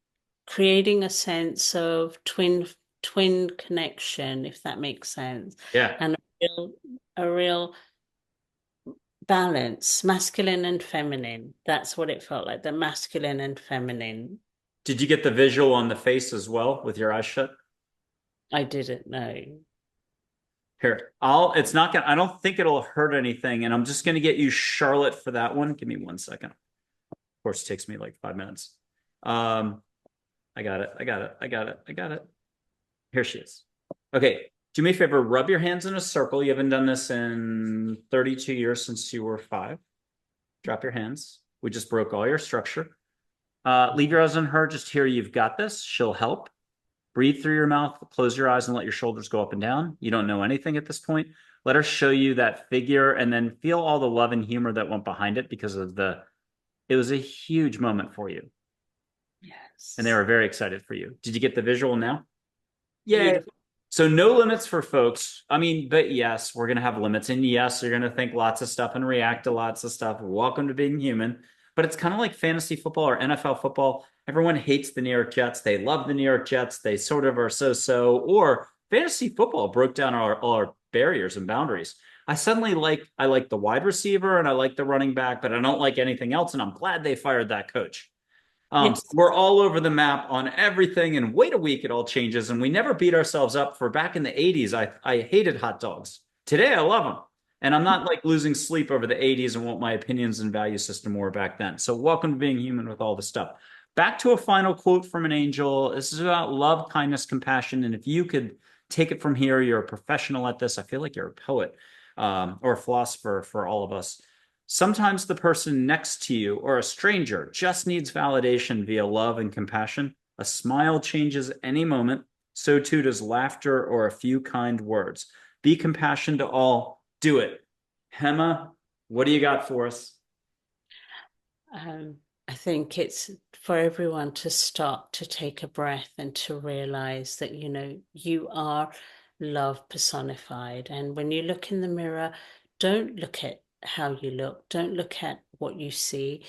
creating a sense of twin connection, if that makes sense, Yeah. and a real balance, masculine and feminine. That's what it felt like, the masculine and feminine. Did you get the visual on the face as well with your eyes shut? I didn't know. Here, it's not gonna, I don't think it'll hurt anything. And I'm just gonna get you Charlotte for that one. Give me 1 second. Of course, it takes me like 5 minutes. I got it. I got it. I got it. I got it. Here she is. Okay. Do me a favor, rub your hands in a circle. You haven't done this in 32 years since you were 5. Drop your hands. We just broke all your structure. Leave your eyes on her. Just here, you've got this. She'll help. Breathe through your mouth, close your eyes, and let your shoulders go up and down. You don't know anything at this point. Let her show you that figure, and then feel all the love and humor that went behind it, because it was a huge moment for you. And they Yes. were very excited for you. Did you get the visual now? Yay. Beautiful. So no limits for folks. I mean, but yes, we're going to have limits. And yes, you're going to think lots of stuff and react to lots of stuff. Welcome to being human. But it's kind of like fantasy football or NFL football. Everyone hates the New York Jets. They love the New York Jets. They sort of are so-so. Or fantasy football broke down all our barriers and boundaries. I like the wide receiver and I like the running back, but I don't like anything else. And I'm glad they fired that coach. Yes. We're all over the map on everything, and wait a week, it all changes. And we never beat ourselves up for back in the 80s. I hated hot dogs. Today, I love them. And I'm not like losing sleep over the 80s and what my opinions and value system were back then. So, welcome to being human with all this stuff. Back to a final quote from an angel. This is about love, kindness, compassion. And if you could take it from here, you're a professional at this. I feel like you're a poet, or a philosopher for all of us. Sometimes the person next to you or a stranger just needs validation via love and compassion. A smile changes any moment. So too does laughter or a few kind words. Be compassionate to all. Do it. Hema, what do you got for us? I think it's for everyone to stop, to take a breath and to realize that, you are love personified. And when you look in the mirror, don't look at how you look, don't look at what you see.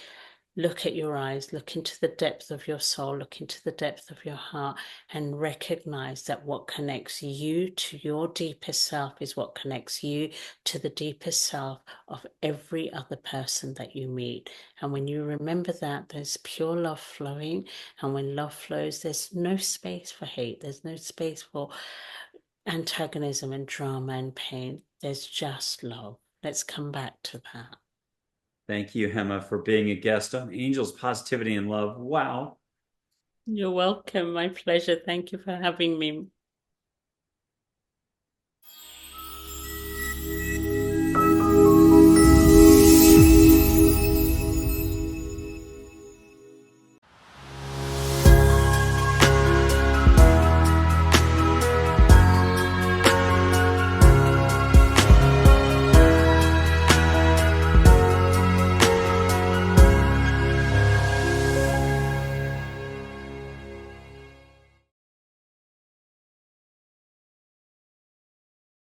Look at your eyes, look into the depth of your soul, look into the depth of your heart, and recognize that what connects you to your deepest self is what connects you to the deepest self of every other person that you meet. And when you remember that, there's pure love flowing. And when love flows, there's no space for hate, there's no space for antagonism and drama and pain. There's just love. Let's come back to that. Thank you, Hema, for being a guest on Angels, Positivity, and Love. Wow. You're welcome. My pleasure. Thank you for having me.